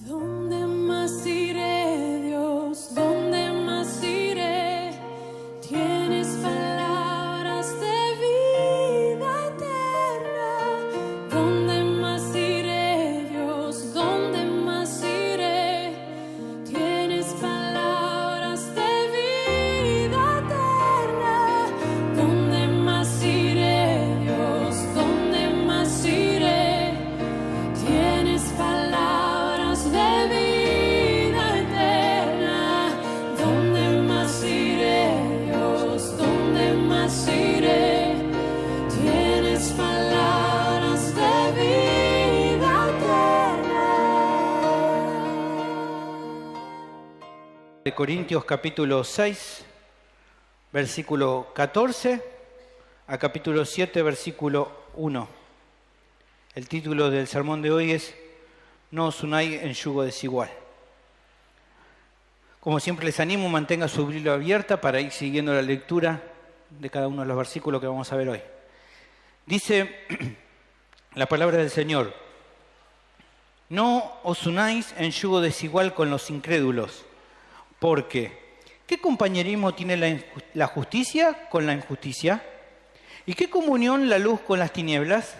¿Dónde más iré, Dios? ¿Dónde más iré? Tienes palabras de vida eterna. ¿Dónde más iré, Dios? ¿Dónde más iré? Tienes palabras de vida eterna. ¿Dónde más iré, Dios? ¿Dónde más iré? Tienes palabras de vida eterna. ¿Dónde más iré, Dios? ¿Dónde más iré? Tienes palabras de vida eterna. De Corintios capítulo 6, versículo 14 a capítulo 7, versículo 1. El título del sermón de hoy es No os unáis en yugo desigual. Como siempre les animo, mantenga su Biblia abierta para ir siguiendo la lectura de cada uno de los versículos que vamos a ver hoy. Dice la palabra del Señor: No os unáis en yugo desigual con los incrédulos, porque ¿qué compañerismo tiene la justicia con la injusticia? ¿Y qué comunión la luz con las tinieblas?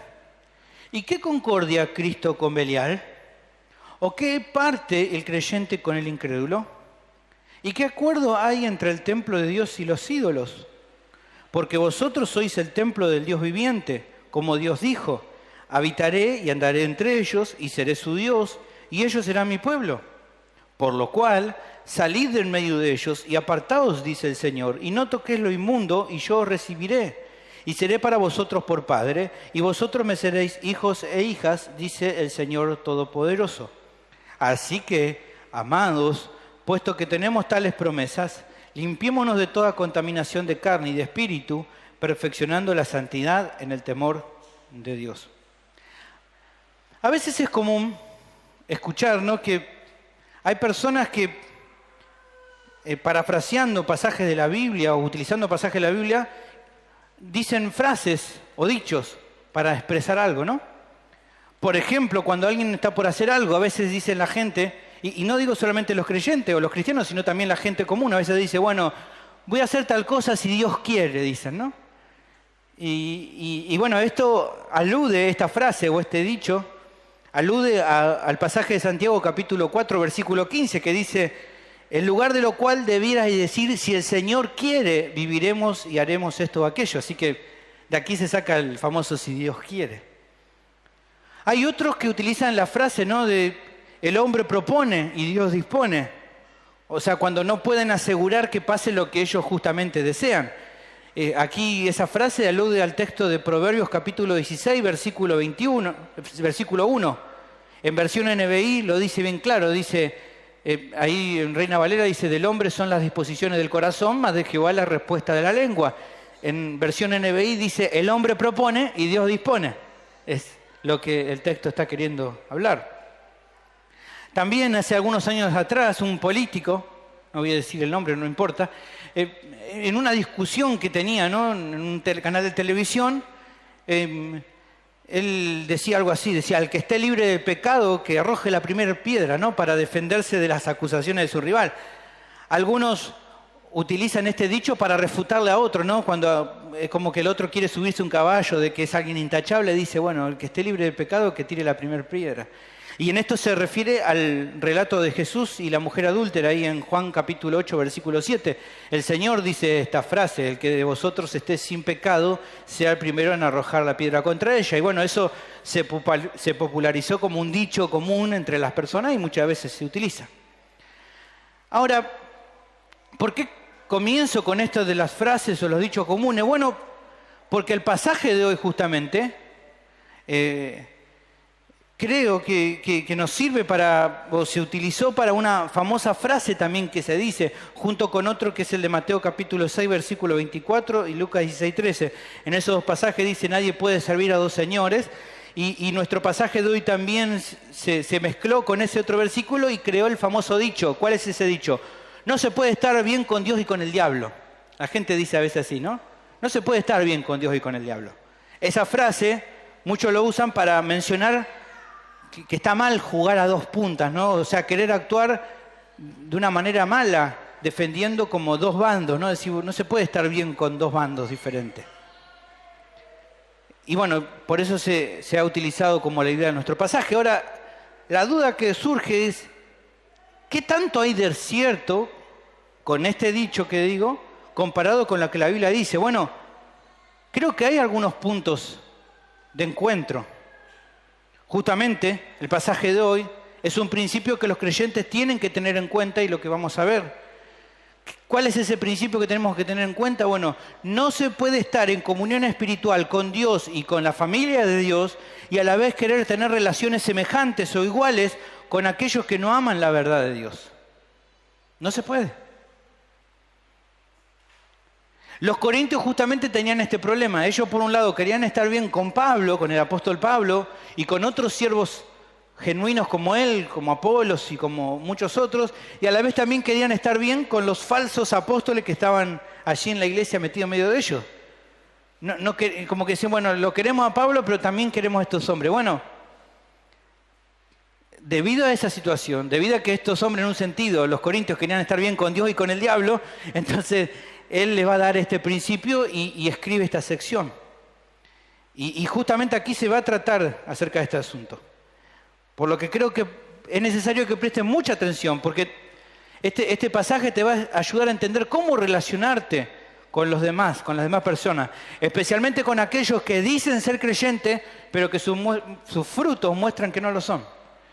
¿Y qué concordia Cristo con Belial? ¿O qué parte el creyente con el incrédulo? ¿Y qué acuerdo hay entre el templo de Dios y los ídolos? Porque vosotros sois el templo del Dios viviente, como Dios dijo: habitaré y andaré entre ellos, y seré su Dios, y ellos serán mi pueblo. Por lo cual, salid del medio de ellos y apartaos, dice el Señor, y no toquéis lo inmundo, y yo os recibiré. Y seré para vosotros por padre, y vosotros me seréis hijos e hijas, dice el Señor Todopoderoso. Así que, amados, puesto que tenemos tales promesas, limpiémonos de toda contaminación de carne y de espíritu, perfeccionando la santidad en el temor de Dios. A veces es común escuchar, ¿no?, que hay personas que, parafraseando pasajes de la Biblia o utilizando pasajes de la Biblia, dicen frases o dichos para expresar algo, ¿no? Por ejemplo, cuando alguien está por hacer algo, a veces dice la gente, y no digo solamente los creyentes o los cristianos, sino también la gente común, a veces dice, bueno, voy a hacer tal cosa si Dios quiere, dicen, ¿no? Y bueno, esto alude, esta frase o este dicho, alude al pasaje de Santiago capítulo 4, versículo 15, que dice: en lugar de lo cual debieras decir, si el Señor quiere, viviremos y haremos esto o aquello. Así que de aquí se saca el famoso si Dios quiere. Hay otros que utilizan la frase, ¿no?, de el hombre propone y Dios dispone. O sea, cuando no pueden asegurar que pase lo que ellos justamente desean. Aquí esa frase alude al texto de Proverbios capítulo 16, versículo 1. En versión NBI lo dice bien claro, dice... ahí en Reina Valera dice: del hombre son las disposiciones del corazón, mas de Jehová la respuesta de la lengua. En versión NBI dice: el hombre propone y Dios dispone. Es lo que el texto está queriendo hablar. También hace algunos años atrás un político, no voy a decir el nombre, no importa, en una discusión que tenía, ¿no?, en un canal de televisión, él decía algo así, decía: al que esté libre de pecado, que arroje la primera piedra, ¿no?, para defenderse de las acusaciones de su rival. Algunos utilizan este dicho para refutarle a otro, ¿no? Cuando es como que el otro quiere subirse un caballo de que es alguien intachable, dice: bueno, el que esté libre de pecado, que tire la primera piedra. Y en esto se refiere al relato de Jesús y la mujer adúltera, ahí en Juan capítulo 8, versículo 7. El Señor dice esta frase: el que de vosotros esté sin pecado, sea el primero en arrojar la piedra contra ella. Y bueno, eso se popularizó como un dicho común entre las personas y muchas veces se utiliza. Ahora, ¿por qué comienzo con esto de las frases o los dichos comunes? Bueno, porque el pasaje de hoy justamente... creo que nos sirve para, o se utilizó para una famosa frase también que se dice, junto con otro que es el de Mateo capítulo 6, versículo 24 y Lucas 16, 13. En esos dos pasajes dice: nadie puede servir a dos señores. Y nuestro pasaje de hoy también se mezcló con ese otro versículo y creó el famoso dicho. ¿Cuál es ese dicho? No se puede estar bien con Dios y con el diablo. La gente dice a veces así, ¿no? No se puede estar bien con Dios y con el diablo. Esa frase muchos lo usan para mencionar que está mal jugar a dos puntas, ¿no? O sea, querer actuar de una manera mala, defendiendo como dos bandos, ¿no? Es decir, no se puede estar bien con dos bandos diferentes. Y bueno, por eso se ha utilizado como la idea de nuestro pasaje. Ahora, la duda que surge es, ¿qué tanto hay de cierto con este dicho que digo, comparado con lo que la Biblia dice? Bueno, creo que hay algunos puntos de encuentro. Justamente, el pasaje de hoy es un principio que los creyentes tienen que tener en cuenta y lo que vamos a ver. ¿Cuál es ese principio que tenemos que tener en cuenta? Bueno, no se puede estar en comunión espiritual con Dios y con la familia de Dios y a la vez querer tener relaciones semejantes o iguales con aquellos que no aman la verdad de Dios. No se puede. Los corintios justamente tenían este problema. Ellos, por un lado, querían estar bien con Pablo, con el apóstol Pablo, y con otros siervos genuinos como él, como Apolos y como muchos otros, y a la vez también querían estar bien con los falsos apóstoles que estaban allí en la iglesia metidos en medio de ellos. Como que decían, bueno, lo queremos a Pablo, pero también queremos a estos hombres. Bueno, debido a esa situación, debido a que estos hombres en un sentido, los corintios querían estar bien con Dios y con el diablo, entonces él les va a dar este principio y escribe esta sección. Y justamente aquí se va a tratar acerca de este asunto. Por lo que creo que es necesario que presten mucha atención, porque este pasaje te va a ayudar a entender cómo relacionarte con los demás, con las demás personas, especialmente con aquellos que dicen ser creyentes, pero que sus frutos muestran que no lo son.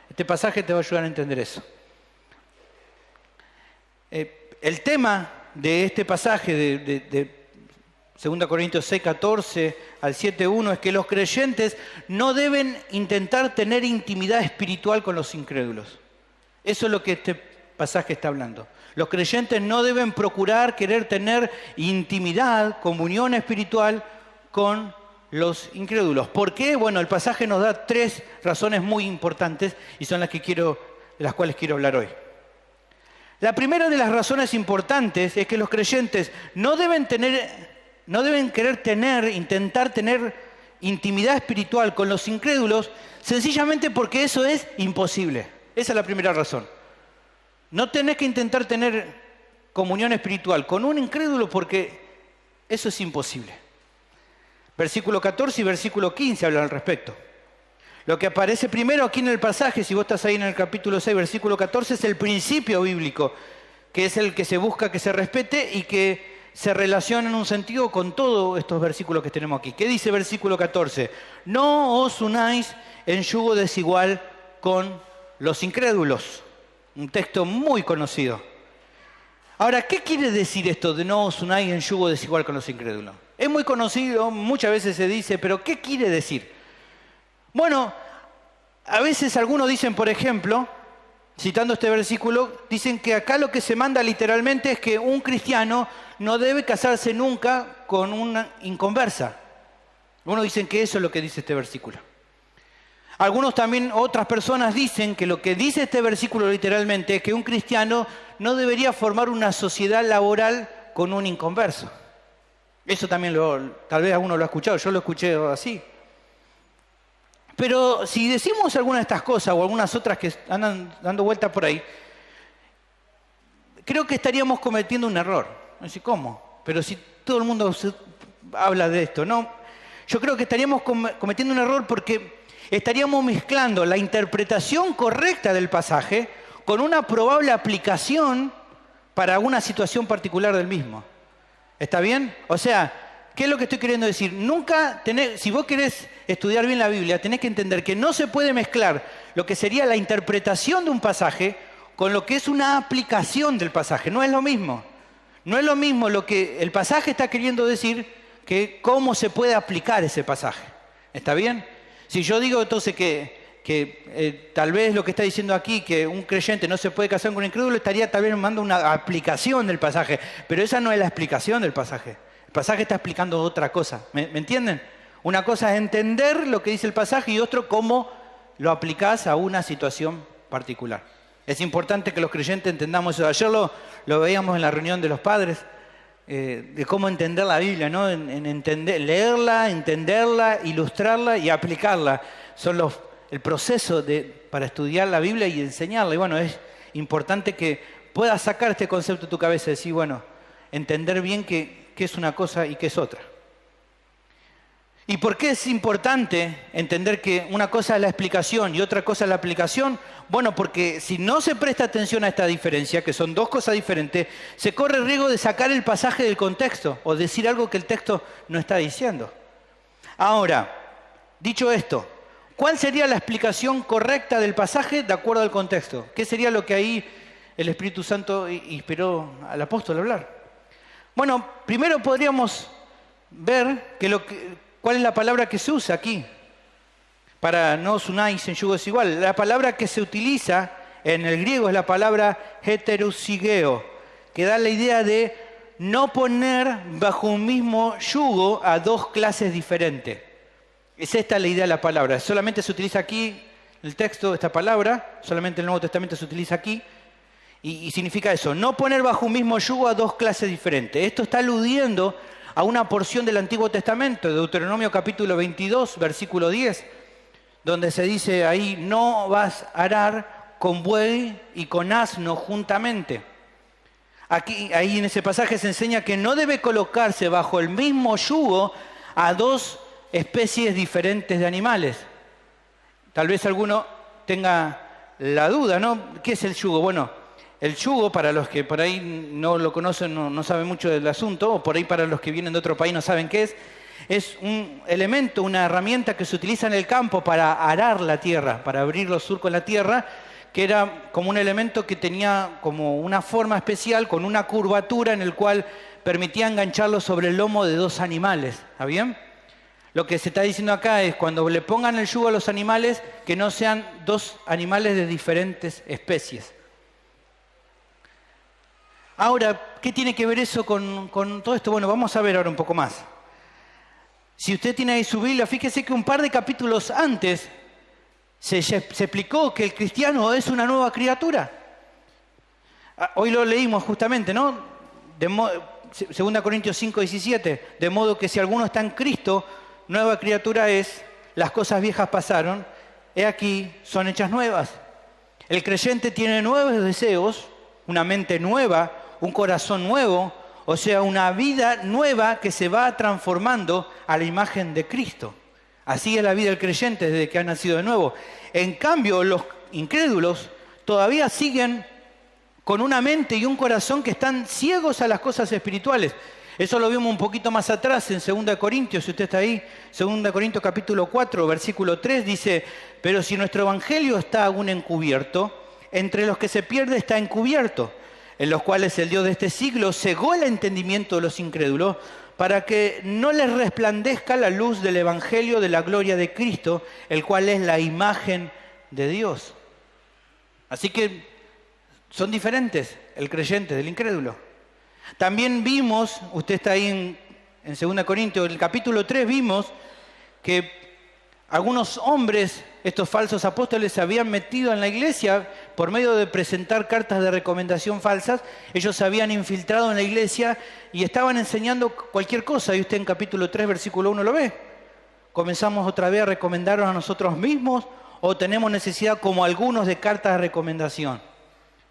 Este pasaje te va a ayudar a entender eso. El tema de este pasaje de 2 Corintios 6, 14 al 7, 1 es que los creyentes no deben intentar tener intimidad espiritual con los incrédulos. Eso es lo que este pasaje está hablando. Los creyentes no deben procurar querer tener intimidad, comunión espiritual con los incrédulos. ¿Por qué? Bueno, el pasaje nos da 3 razones muy importantes y son de las cuales quiero hablar hoy. La primera de las razones importantes es que los creyentes no deben intentar tener intimidad espiritual con los incrédulos, sencillamente porque eso es imposible. Esa es la primera razón. No tenés que intentar tener comunión espiritual con un incrédulo porque eso es imposible. Versículo 14 y versículo 15 hablan al respecto. Lo que aparece primero aquí en el pasaje, si vos estás ahí en el capítulo 6, versículo 14, es el principio bíblico, que es el que se busca que se respete y que se relaciona en un sentido con todos estos versículos que tenemos aquí. ¿Qué dice versículo 14? No os unáis en yugo desigual con los incrédulos. Un texto muy conocido. Ahora, ¿qué quiere decir esto de no os unáis en yugo desigual con los incrédulos? Es muy conocido, muchas veces se dice, pero ¿qué quiere decir? Bueno, a veces algunos dicen, por ejemplo, citando este versículo, dicen que acá lo que se manda literalmente es que un cristiano no debe casarse nunca con una inconversa. Algunos dicen que eso es lo que dice este versículo. Algunos también, otras personas dicen que lo que dice este versículo literalmente es que un cristiano no debería formar una sociedad laboral con un inconverso. Eso también tal vez alguno lo ha escuchado, yo lo escuché así. Pero si decimos alguna de estas cosas o algunas otras que andan dando vueltas por ahí, creo que estaríamos cometiendo un error. No sé cómo, pero si todo el mundo habla de esto, ¿no? Yo creo que estaríamos cometiendo un error porque estaríamos mezclando la interpretación correcta del pasaje con una probable aplicación para una situación particular del mismo. ¿Está bien? O sea, ¿qué es lo que estoy queriendo decir? Si vos querés estudiar bien la Biblia, tenés que entender que no se puede mezclar lo que sería la interpretación de un pasaje con lo que es una aplicación del pasaje. No es lo mismo. No es lo mismo lo que el pasaje está queriendo decir que cómo se puede aplicar ese pasaje. ¿Está bien? Si yo digo entonces que tal vez lo que está diciendo aquí, que un creyente no se puede casar con un incrédulo, estaría tal vez mandando una aplicación del pasaje. Pero esa no es la explicación del pasaje. El pasaje está explicando otra cosa. ¿Me entienden? Una cosa es entender lo que dice el pasaje y otro cómo lo aplicás a una situación particular. Es importante que los creyentes entendamos eso. Ayer lo veíamos en la reunión de los padres, de cómo entender la Biblia, ¿no? En leerla, entenderla, ilustrarla y aplicarla. Son el proceso para estudiar la Biblia y enseñarla. Y bueno, es importante que puedas sacar este concepto de tu cabeza y decir, bueno, entender bien qué es una cosa y qué es otra. ¿Y por qué es importante entender que una cosa es la explicación y otra cosa es la aplicación? Bueno, porque si no se presta atención a esta diferencia, que son dos cosas diferentes, se corre el riesgo de sacar el pasaje del contexto o decir algo que el texto no está diciendo. Ahora, dicho esto, ¿cuál sería la explicación correcta del pasaje de acuerdo al contexto? ¿Qué sería lo que ahí el Espíritu Santo inspiró al apóstol a hablar? Bueno, primero podríamos ver cuál es la palabra que se usa aquí. Para no os unáis en yugo desigual. La palabra que se utiliza en el griego es la palabra heterosigeo, que da la idea de no poner bajo un mismo yugo a dos clases diferentes. Es esta la idea de la palabra. Solamente se utiliza aquí en el texto esta palabra, solamente en el Nuevo Testamento se utiliza aquí, y significa eso, no poner bajo un mismo yugo a dos clases diferentes. Esto está aludiendo a una porción del Antiguo Testamento, de Deuteronomio capítulo 22, versículo 10, donde se dice ahí, no vas a arar con buey y con asno juntamente. Ahí en ese pasaje se enseña que no debe colocarse bajo el mismo yugo a dos especies diferentes de animales. Tal vez alguno tenga la duda, ¿no? ¿Qué es el yugo? Bueno, el yugo, para los que por ahí no lo conocen, no saben mucho del asunto, o por ahí para los que vienen de otro país no saben qué es un elemento, una herramienta que se utiliza en el campo para arar la tierra, para abrir los surcos en la tierra, que era como un elemento que tenía como una forma especial, con una curvatura en el cual permitía engancharlo sobre el lomo de dos animales. ¿Está bien? Lo que se está diciendo acá es, cuando le pongan el yugo a los animales, que no sean dos animales de diferentes especies. Ahora, ¿qué tiene que ver eso con todo esto? Bueno, vamos a ver ahora un poco más. Si usted tiene ahí su Biblia, fíjese que un par de capítulos antes se explicó que el cristiano es una nueva criatura. Hoy lo leímos justamente, ¿no? 2 Corintios 5, 17. De modo que si alguno está en Cristo, nueva criatura es, las cosas viejas pasaron, he aquí, son hechas nuevas. El creyente tiene nuevos deseos, una mente nueva, un corazón nuevo, o sea, una vida nueva que se va transformando a la imagen de Cristo. Así es la vida del creyente desde que ha nacido de nuevo. En cambio, los incrédulos todavía siguen con una mente y un corazón que están ciegos a las cosas espirituales. Eso lo vimos un poquito más atrás en 2 Corintios, si usted está ahí, 2 Corintios capítulo 4, versículo 3, dice, pero si nuestro evangelio está aún encubierto, entre los que se pierde está encubierto, en los cuales el Dios de este siglo cegó el entendimiento de los incrédulos, para que no les resplandezca la luz del evangelio de la gloria de Cristo, el cual es la imagen de Dios. Así que son diferentes el creyente del incrédulo. También vimos, usted está ahí en 2 Corintios, en el capítulo 3 vimos que algunos hombres, estos falsos apóstoles, se habían metido en la iglesia por medio de presentar cartas de recomendación falsas. Ellos se habían infiltrado en la iglesia y estaban enseñando cualquier cosa. Y usted en capítulo 3, versículo 1 lo ve. ¿Comenzamos otra vez a recomendarnos a nosotros mismos o tenemos necesidad, como algunos, de cartas de recomendación?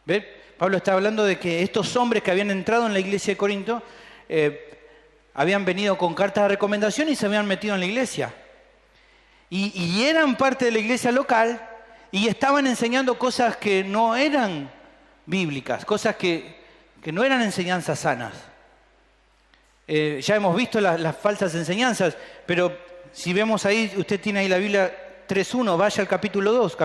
¿Ve? Pablo está hablando de que estos hombres que habían entrado en la iglesia de Corinto habían venido con cartas de recomendación y se habían metido en la iglesia. Y eran parte de la iglesia local y estaban enseñando cosas que no eran bíblicas, cosas que no eran enseñanzas sanas. Ya hemos visto las falsas enseñanzas, pero si vemos ahí, usted tiene ahí la Biblia 3.1, vaya al capítulo 2,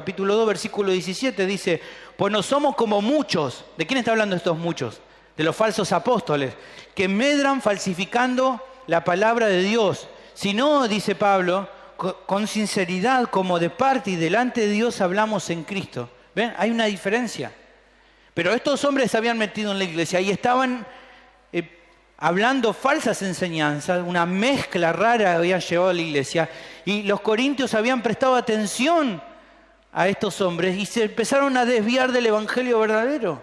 versículo 17, dice, pues no somos como muchos. ¿De quién está hablando estos muchos? De los falsos apóstoles, que medran falsificando la palabra de Dios. Si no, dice Pablo, con sinceridad, como de parte y delante de Dios hablamos en Cristo. ¿Ven? Hay una diferencia. Pero estos hombres se habían metido en la iglesia y estaban hablando falsas enseñanzas, una mezcla rara habían llevado a la iglesia, y los corintios habían prestado atención a estos hombres y se empezaron a desviar del evangelio verdadero,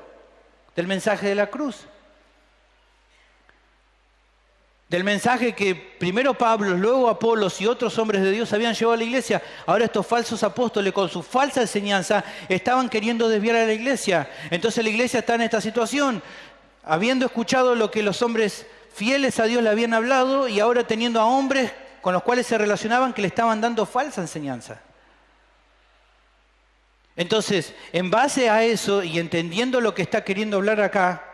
del mensaje de la cruz. del mensaje que primero Pablo, luego Apolos y otros hombres de Dios habían llevado a la iglesia. Ahora estos falsos apóstoles con su falsa enseñanza estaban queriendo desviar a la iglesia. Entonces la iglesia está en esta situación, habiendo escuchado lo que los hombres fieles a Dios le habían hablado y ahora teniendo a hombres con los cuales se relacionaban que le estaban dando falsa enseñanza. Entonces, en base a eso y entendiendo lo que está queriendo hablar acá,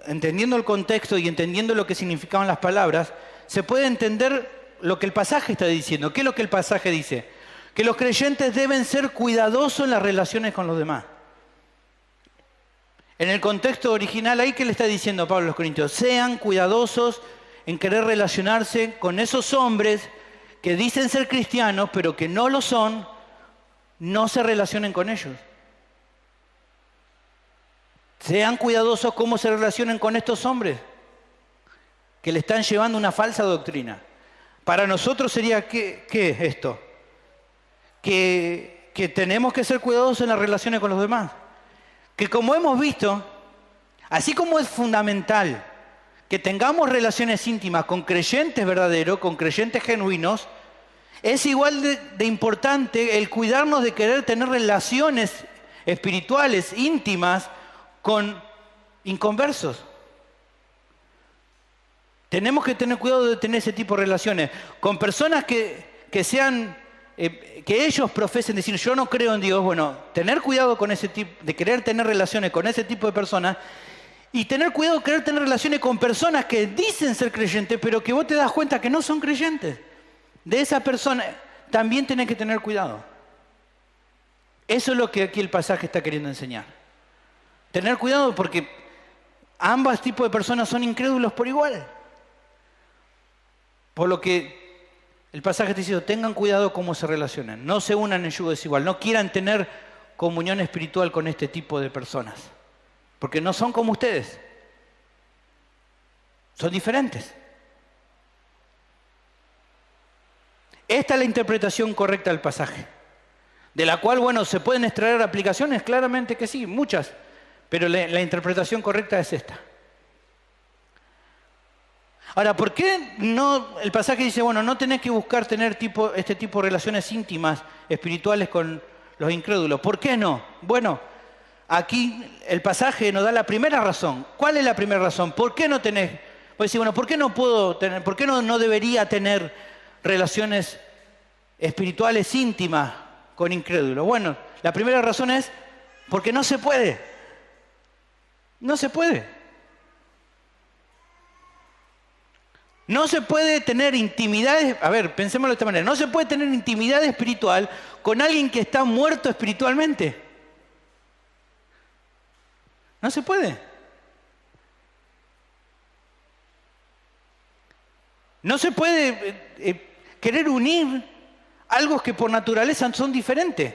entendiendo el contexto y entendiendo lo que significaban las palabras, se puede entender lo que el pasaje está diciendo. ¿Qué es lo que el pasaje dice? Que los creyentes deben ser cuidadosos en las relaciones con los demás. En el contexto original, ahí que le está diciendo Pablo a los Corintios, sean cuidadosos en querer relacionarse con esos hombres que dicen ser cristianos, pero que no lo son, no se relacionen con ellos. Sean cuidadosos cómo se relacionen con estos hombres que le están llevando una falsa doctrina. Para nosotros sería, ¿qué es esto? Que tenemos que ser cuidadosos en las relaciones con los demás. Que como hemos visto, así como es fundamental que tengamos relaciones íntimas con creyentes verdaderos, con creyentes genuinos, es igual de importante el cuidarnos de querer tener relaciones espirituales, íntimas, con inconversos. Tenemos que tener cuidado de tener ese tipo de relaciones con personas que sean, que ellos profesen decir, yo no creo en Dios. Bueno, tener cuidado con ese tipo, de querer tener relaciones con ese tipo de personas, y tener cuidado de querer tener relaciones con personas que dicen ser creyentes, pero que vos te das cuenta que no son creyentes. De esa persona también tenés que tener cuidado. Eso es lo que aquí el pasaje está queriendo enseñar. Tener cuidado porque ambos tipos de personas son incrédulos por igual. Por lo que el pasaje te dice, tengan cuidado cómo se relacionan. No se unan en yugo desigual. No quieran tener comunión espiritual con este tipo de personas. Porque no son como ustedes. Son diferentes. Esta es la interpretación correcta del pasaje. De la cual, bueno, se pueden extraer aplicaciones, claramente que sí, muchas. Pero la interpretación correcta es esta. Ahora, ¿por qué no? El pasaje dice, bueno, no tenés que buscar tener este tipo de relaciones íntimas, espirituales con los incrédulos. ¿Por qué no? Bueno, aquí el pasaje nos da la primera razón. ¿Cuál es la primera razón? ¿Por qué no tenés? Pues decir, bueno, ¿por qué no puedo tener? ¿Por qué no debería tener relaciones espirituales íntimas con incrédulos? Bueno, la primera razón es porque no se puede. No se puede. No se puede tener intimidad, a ver, pensémoslo de esta manera, no se puede tener intimidad espiritual con alguien que está muerto espiritualmente. No se puede. No se puede querer unir algo que por naturaleza son diferentes.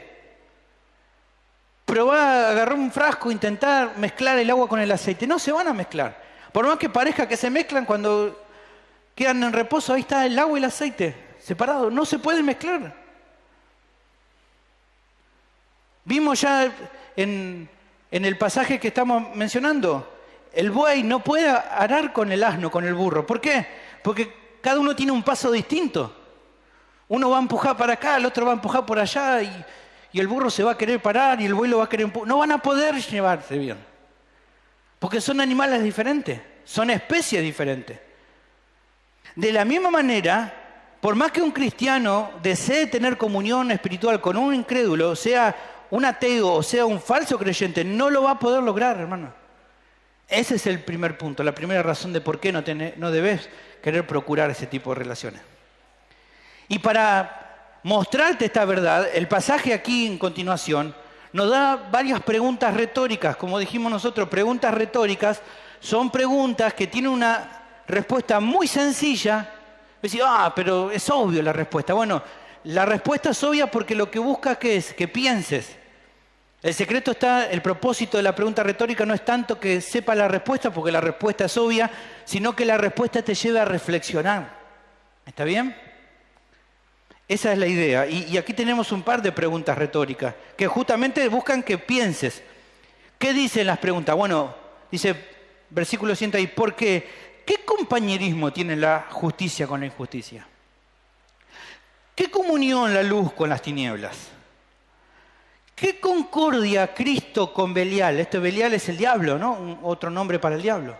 Probar, agarrar un frasco, intentar mezclar el agua con el aceite. No se van a mezclar. Por más que parezca que se mezclan, cuando quedan en reposo, ahí está el agua y el aceite separados. No se pueden mezclar. Vimos ya en el pasaje que estamos mencionando, el buey no puede arar con el asno, con el burro. ¿Por qué? Porque cada uno tiene un paso distinto. Uno va a empujar para acá, el otro va a empujar por allá, y el burro se va a querer parar y el buey lo va a querer empujar. No van a poder llevarse bien. Porque son animales diferentes, son especies diferentes. De la misma manera, por más que un cristiano desee tener comunión espiritual con un incrédulo, sea un ateo o sea un falso creyente, no lo va a poder lograr, hermano. Ese es el primer punto, la primera razón de por qué no debes querer procurar ese tipo de relaciones. Y para mostrarte esta verdad, el pasaje aquí en continuación nos da varias preguntas retóricas. Como dijimos nosotros, preguntas retóricas son preguntas que tienen una respuesta muy sencilla. Decir, pero es obvio la respuesta. Bueno, la respuesta es obvia porque lo que busca es que pienses. El secreto está, el propósito de la pregunta retórica no es tanto que sepas la respuesta, porque la respuesta es obvia, sino que la respuesta te lleve a reflexionar. ¿Está bien? Esa es la idea. Y aquí tenemos un par de preguntas retóricas que justamente buscan que pienses. ¿Qué dicen las preguntas? Bueno, dice versículo 100 ahí, porque ¿qué compañerismo tiene la justicia con la injusticia? ¿Qué comunión la luz con las tinieblas? ¿Qué concordia Cristo con Belial? Belial es el diablo, ¿no? Otro nombre para el diablo.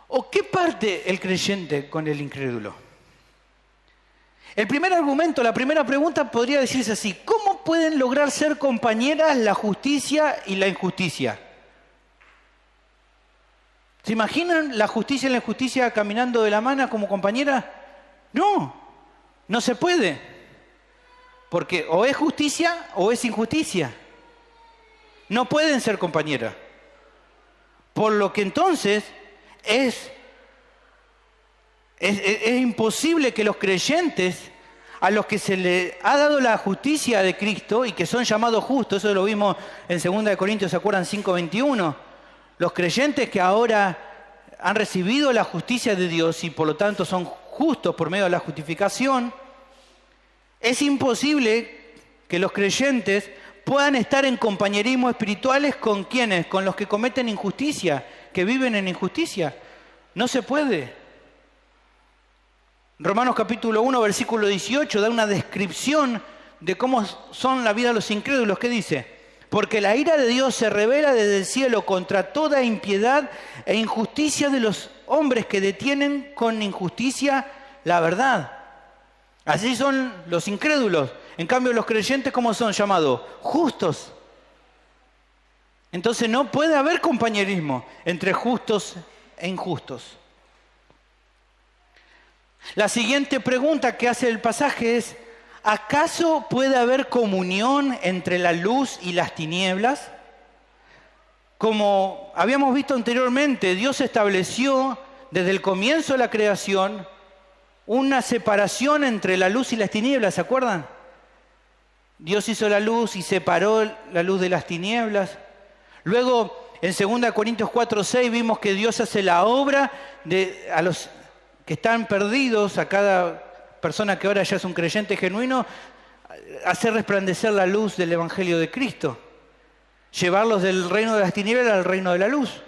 ¿O qué parte el creyente con el incrédulo? El primer argumento, la primera pregunta podría decirse así: ¿cómo pueden lograr ser compañeras la justicia y la injusticia? ¿Se imaginan la justicia y la injusticia caminando de la mano como compañeras? No, no se puede. Porque o es justicia o es injusticia. No pueden ser compañeras. Por lo que entonces es imposible que los creyentes a los que se le ha dado la justicia de Cristo y que son llamados justos, eso lo vimos en 2 Corintios, ¿se acuerdan? 5:21. Los creyentes que ahora han recibido la justicia de Dios y por lo tanto son justos por medio de la justificación, es imposible que los creyentes puedan estar en compañerismo espirituales con ¿quiénes? Con los que cometen injusticia, que viven en injusticia. No se puede. Romanos capítulo 1, versículo 18, da una descripción de cómo son la vida de los incrédulos. ¿Qué dice? Porque la ira de Dios se revela desde el cielo contra toda impiedad e injusticia de los hombres que detienen con injusticia la verdad. Así son los incrédulos. En cambio, los creyentes, ¿cómo son llamados? Justos. Entonces no puede haber compañerismo entre justos e injustos. La siguiente pregunta que hace el pasaje es: ¿acaso puede haber comunión entre la luz y las tinieblas? Como habíamos visto anteriormente, Dios estableció desde el comienzo de la creación una separación entre la luz y las tinieblas, ¿se acuerdan? Dios hizo la luz y separó la luz de las tinieblas. Luego, en 2 Corintios 4:6 vimos que Dios hace la obra a los que están perdidos, a cada persona que ahora ya es un creyente genuino, hacer resplandecer la luz del Evangelio de Cristo, llevarlos del reino de las tinieblas al reino de la luz.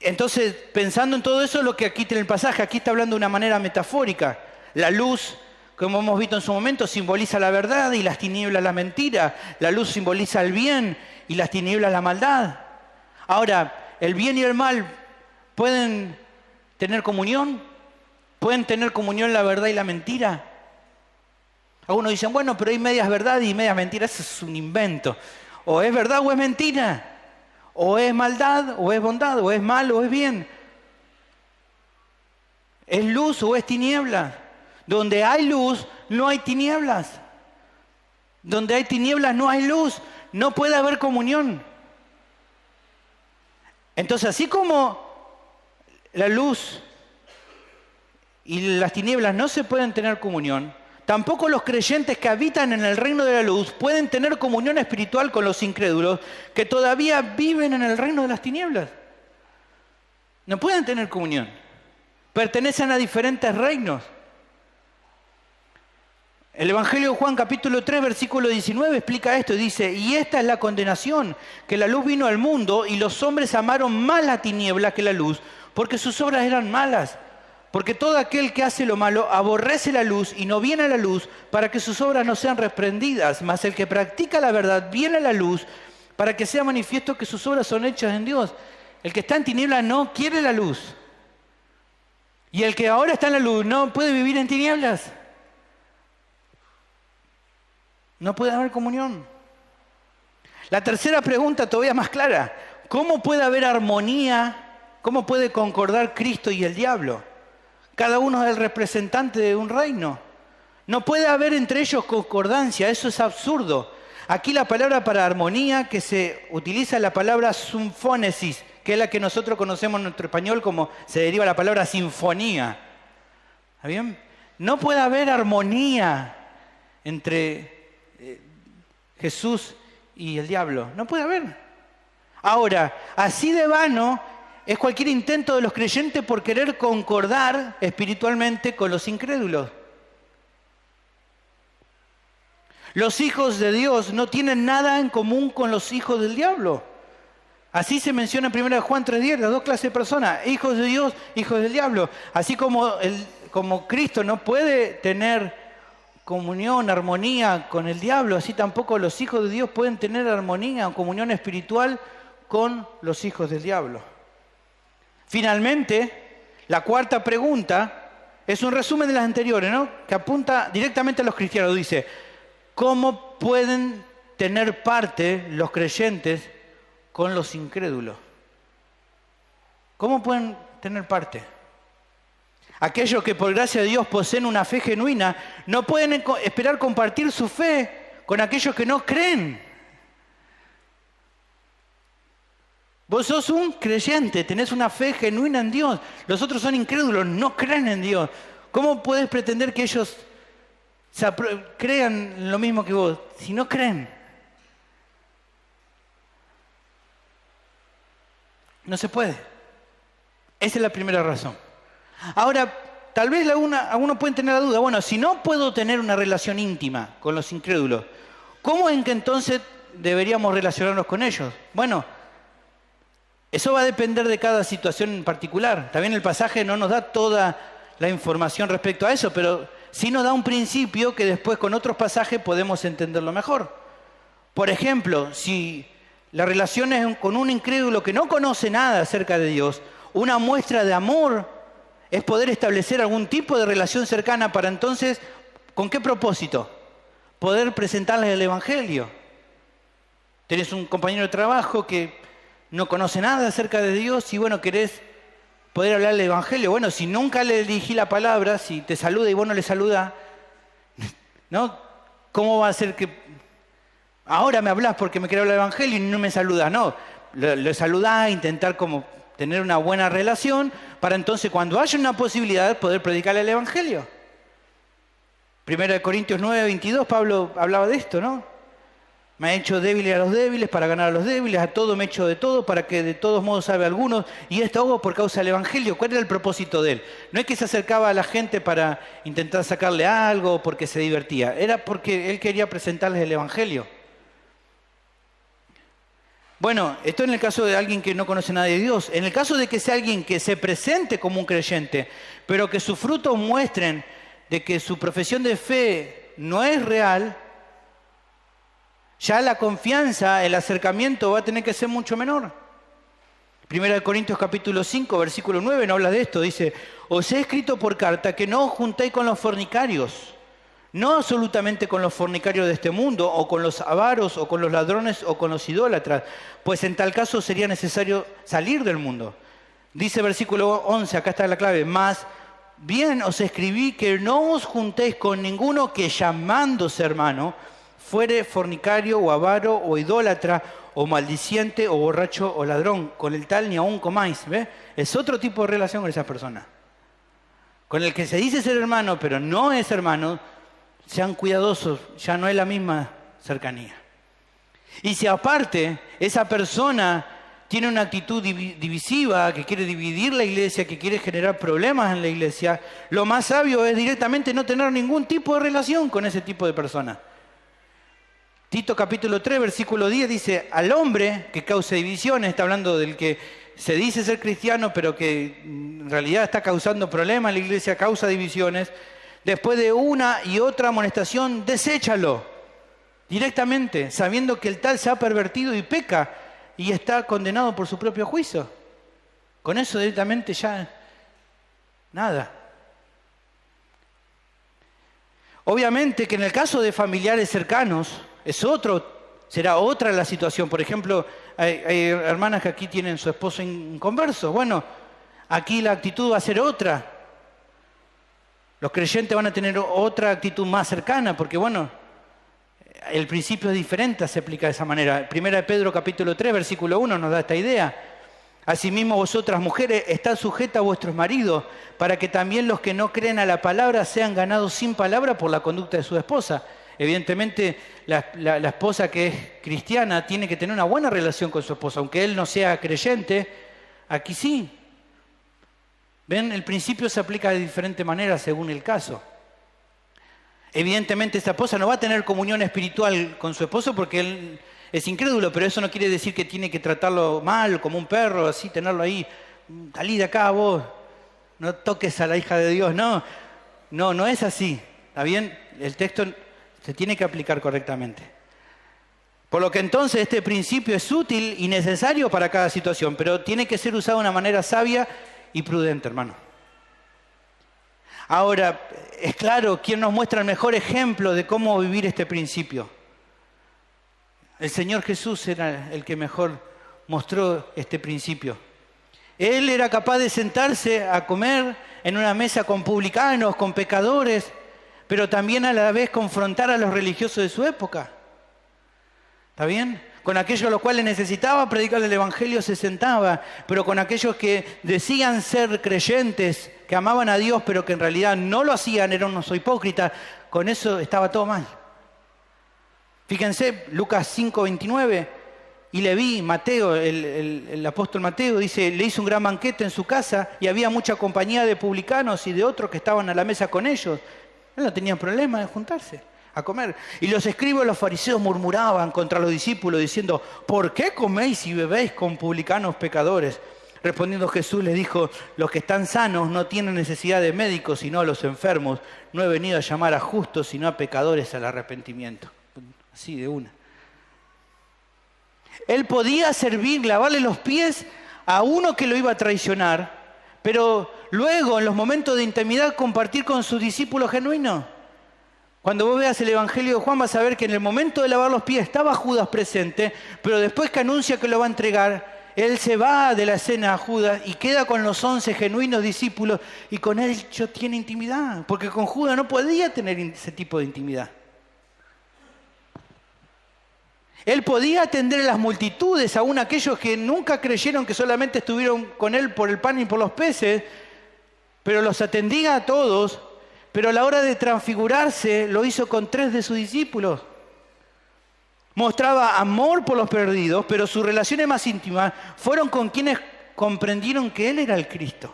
Entonces, pensando en todo eso, es lo que aquí tiene el pasaje. Aquí está hablando de una manera metafórica. La luz, como hemos visto en su momento, simboliza la verdad y las tinieblas la mentira. La luz simboliza el bien y las tinieblas la maldad. Ahora, ¿el bien y el mal pueden tener comunión? ¿Pueden tener comunión la verdad y la mentira? Algunos dicen, bueno, pero hay medias verdades y medias mentiras. Eso es un invento. O es verdad o es mentira. O es maldad o es bondad. O es mal o es bien. ¿Es luz o es tinieblas? Donde hay luz, no hay tinieblas. Donde hay tinieblas, no hay luz. No puede haber comunión. Entonces, así como la luz y las tinieblas no se pueden tener comunión, tampoco los creyentes que habitan en el reino de la luz pueden tener comunión espiritual con los incrédulos que todavía viven en el reino de las tinieblas. No pueden tener comunión. Pertenecen a diferentes reinos. El Evangelio de Juan capítulo 3 versículo 19 explica esto y dice: y esta es la condenación, que la luz vino al mundo y los hombres amaron más la tiniebla que la luz, porque sus obras eran malas. Porque todo aquel que hace lo malo aborrece la luz y no viene a la luz para que sus obras no sean reprendidas. Mas el que practica la verdad viene a la luz para que sea manifiesto que sus obras son hechas en Dios. El que está en tinieblas no quiere la luz. Y el que ahora está en la luz no puede vivir en tinieblas. No puede haber comunión. La tercera pregunta todavía más clara: ¿cómo puede haber armonía? ¿Cómo puede concordar Cristo y el diablo? Cada uno es el representante de un reino. No puede haber entre ellos concordancia, eso es absurdo. Aquí la palabra para armonía que se utiliza es la palabra symphónesis, que es la que nosotros conocemos en nuestro español como se deriva la palabra sinfonía. ¿Está bien? No puede haber armonía entre Jesús y el diablo. No puede haber. Ahora, así de vano es cualquier intento de los creyentes por querer concordar espiritualmente con los incrédulos. Los hijos de Dios no tienen nada en común con los hijos del diablo. Así se menciona en 1 Juan 3:10, las dos clases de personas, hijos de Dios, hijos del diablo. Así como Cristo no puede tener comunión, armonía con el diablo, así tampoco los hijos de Dios pueden tener armonía o comunión espiritual con los hijos del diablo. Finalmente, la cuarta pregunta es un resumen de las anteriores, ¿no? Que apunta directamente a los cristianos. Dice, ¿cómo pueden tener parte los creyentes con los incrédulos? ¿Cómo pueden tener parte? Aquellos que por gracia de Dios poseen una fe genuina no pueden esperar compartir su fe con aquellos que no creen. Vos sos un creyente, tenés una fe genuina en Dios. Los otros son incrédulos, no creen en Dios. ¿Cómo puedes pretender que ellos crean lo mismo que vos si no creen? No se puede. Esa es la primera razón. Ahora, tal vez algunos pueden tener la duda. Bueno, si no puedo tener una relación íntima con los incrédulos, ¿cómo en que entonces deberíamos relacionarnos con ellos? Bueno, eso va a depender de cada situación en particular. También el pasaje no nos da toda la información respecto a eso, pero sí nos da un principio que después con otros pasajes podemos entenderlo mejor. Por ejemplo, si la relación es con un incrédulo que no conoce nada acerca de Dios, una muestra de amor es poder establecer algún tipo de relación cercana para entonces, ¿con qué propósito? Poder presentarles el Evangelio. Tenés un compañero de trabajo que no conoce nada acerca de Dios y bueno, querés poder hablarle del Evangelio. Bueno, si nunca le dirigí la palabra, si te saluda y vos no le saludás, ¿no? ¿Cómo va a ser que ahora me hablás porque me quiere hablar del Evangelio y no me saludás? No, le saludás, intentar como tener una buena relación para entonces cuando haya una posibilidad poder predicarle el Evangelio. 1 Corintios 9:22, Pablo hablaba de esto, ¿no? Me ha hecho débil a los débiles para ganar a los débiles, a todo me he hecho de todo para que de todos modos salve a algunos, y esto hago por causa del Evangelio. ¿Cuál era el propósito de él? No es que se acercaba a la gente para intentar sacarle algo o porque se divertía, era porque él quería presentarles el Evangelio. Bueno, esto en el caso de alguien que no conoce nada de Dios. En el caso de que sea alguien que se presente como un creyente, pero que sus frutos muestren de que su profesión de fe no es real, ya la confianza, el acercamiento va a tener que ser mucho menor. 1 Corintios capítulo 5, versículo 9, no habla de esto. Dice, os he escrito por carta que no os juntéis con los fornicarios. No absolutamente con los fornicarios de este mundo, o con los avaros, o con los ladrones, o con los idólatras, pues en tal caso sería necesario salir del mundo. Dice versículo 11, acá está la clave, más bien os escribí que no os juntéis con ninguno que llamándose hermano, fuere fornicario, o avaro, o idólatra, o maldiciente, o borracho, o ladrón. Con el tal ni aún comáis, ¿ves? Es otro tipo de relación con esa persona. Con el que se dice ser hermano, pero no es hermano, sean cuidadosos, ya no es la misma cercanía. Y si aparte esa persona tiene una actitud divisiva, que quiere dividir la iglesia, que quiere generar problemas en la iglesia, lo más sabio es directamente no tener ningún tipo de relación con ese tipo de persona. Tito capítulo 3, versículo 10 dice, al hombre que cause divisiones, está hablando del que se dice ser cristiano, pero que en realidad está causando problemas en la iglesia, causa divisiones, después de una y otra amonestación, deséchalo directamente, sabiendo que el tal se ha pervertido y peca y está condenado por su propio juicio. Con eso directamente ya nada. Obviamente que en el caso de familiares cercanos, será otra la situación. Por ejemplo, hay hermanas que aquí tienen su esposo inconverso. Bueno, aquí la actitud va a ser otra. Los creyentes van a tener otra actitud más cercana, porque bueno, el principio es diferente, se aplica de esa manera. 1 Pedro capítulo 3, versículo 1 nos da esta idea. Asimismo vosotras mujeres, estad sujetas a vuestros maridos, para que también los que no creen a la palabra sean ganados sin palabra por la conducta de su esposa. Evidentemente, la esposa que es cristiana tiene que tener una buena relación con su esposo, aunque él no sea creyente, aquí sí. ¿Ven? El principio se aplica de diferente manera según el caso. Evidentemente, esta esposa no va a tener comunión espiritual con su esposo porque él es incrédulo, pero eso no quiere decir que tiene que tratarlo mal, como un perro, así, tenerlo ahí. Salí de acá vos, no toques a la hija de Dios. No es así. ¿Está bien? El texto se tiene que aplicar correctamente. Por lo que entonces este principio es útil y necesario para cada situación, pero tiene que ser usado de una manera sabia y prudente, hermano. Ahora, es claro, ¿quién nos muestra el mejor ejemplo de cómo vivir este principio? El Señor Jesús era el que mejor mostró este principio. Él era capaz de sentarse a comer en una mesa con publicanos, con pecadores, pero también a la vez confrontar a los religiosos de su época. ¿Está bien? Con aquellos a los cuales necesitaba predicar el Evangelio se sentaba, pero con aquellos que decían ser creyentes, que amaban a Dios, pero que en realidad no lo hacían, eran unos hipócritas, con eso estaba todo mal. Fíjense, Lucas 5:29, y Leví, Mateo, el apóstol Mateo, dice, le hizo un gran banquete en su casa y había mucha compañía de publicanos y de otros que estaban a la mesa con ellos. Él no tenía problema de juntarse a comer. Y los escribas y los fariseos murmuraban contra los discípulos diciendo, ¿por qué coméis y bebéis con publicanos pecadores? Respondiendo Jesús les dijo, los que están sanos no tienen necesidad de médicos, sino a los enfermos. No he venido a llamar a justos, sino a pecadores al arrepentimiento. Así de una. Él podía servir, lavarle los pies a uno que lo iba a traicionar, pero luego, en los momentos de intimidad, compartir con sus discípulos genuinos. Cuando vos veas el Evangelio de Juan vas a ver que en el momento de lavar los pies estaba Judas presente, pero después que anuncia que lo va a entregar, él se va de la escena a Judas y queda con los 11 genuinos discípulos y con él tiene intimidad, porque con Judas no podía tener ese tipo de intimidad. Él podía atender a las multitudes, aún aquellos que nunca creyeron que solamente estuvieron con él por el pan y por los peces, pero los atendía a todos, pero a la hora de transfigurarse lo hizo con 3 de sus discípulos. Mostraba amor por los perdidos, pero sus relaciones más íntimas fueron con quienes comprendieron que él era el Cristo.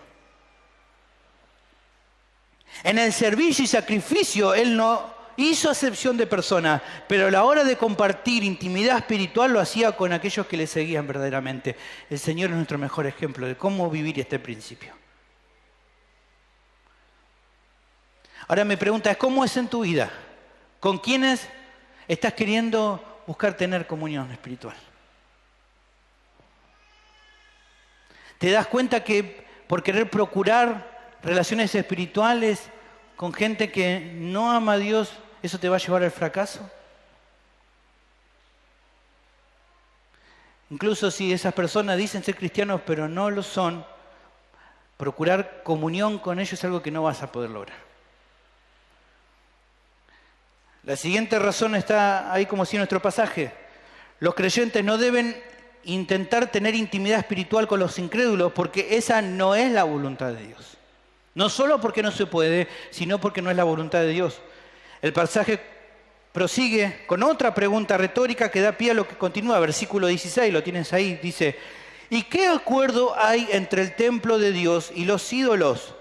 En el servicio y sacrificio él no hizo acepción de personas, pero a la hora de compartir intimidad espiritual lo hacía con aquellos que le seguían verdaderamente. El Señor es nuestro mejor ejemplo de cómo vivir este principio. Ahora mi pregunta es, ¿cómo es en tu vida? ¿Con quiénes estás queriendo buscar tener comunión espiritual? ¿Te das cuenta que por querer procurar relaciones espirituales con gente que no ama a Dios, eso te va a llevar al fracaso? Incluso si esas personas dicen ser cristianos pero no lo son, procurar comunión con ellos es algo que no vas a poder lograr. La siguiente razón está ahí como si en nuestro pasaje. Los creyentes no deben intentar tener intimidad espiritual con los incrédulos porque esa no es la voluntad de Dios. No solo porque no se puede, sino porque no es la voluntad de Dios. El pasaje prosigue con otra pregunta retórica que da pie a lo que continúa, versículo 16, lo tienes ahí, dice, ¿y qué acuerdo hay entre el templo de Dios y los ídolos?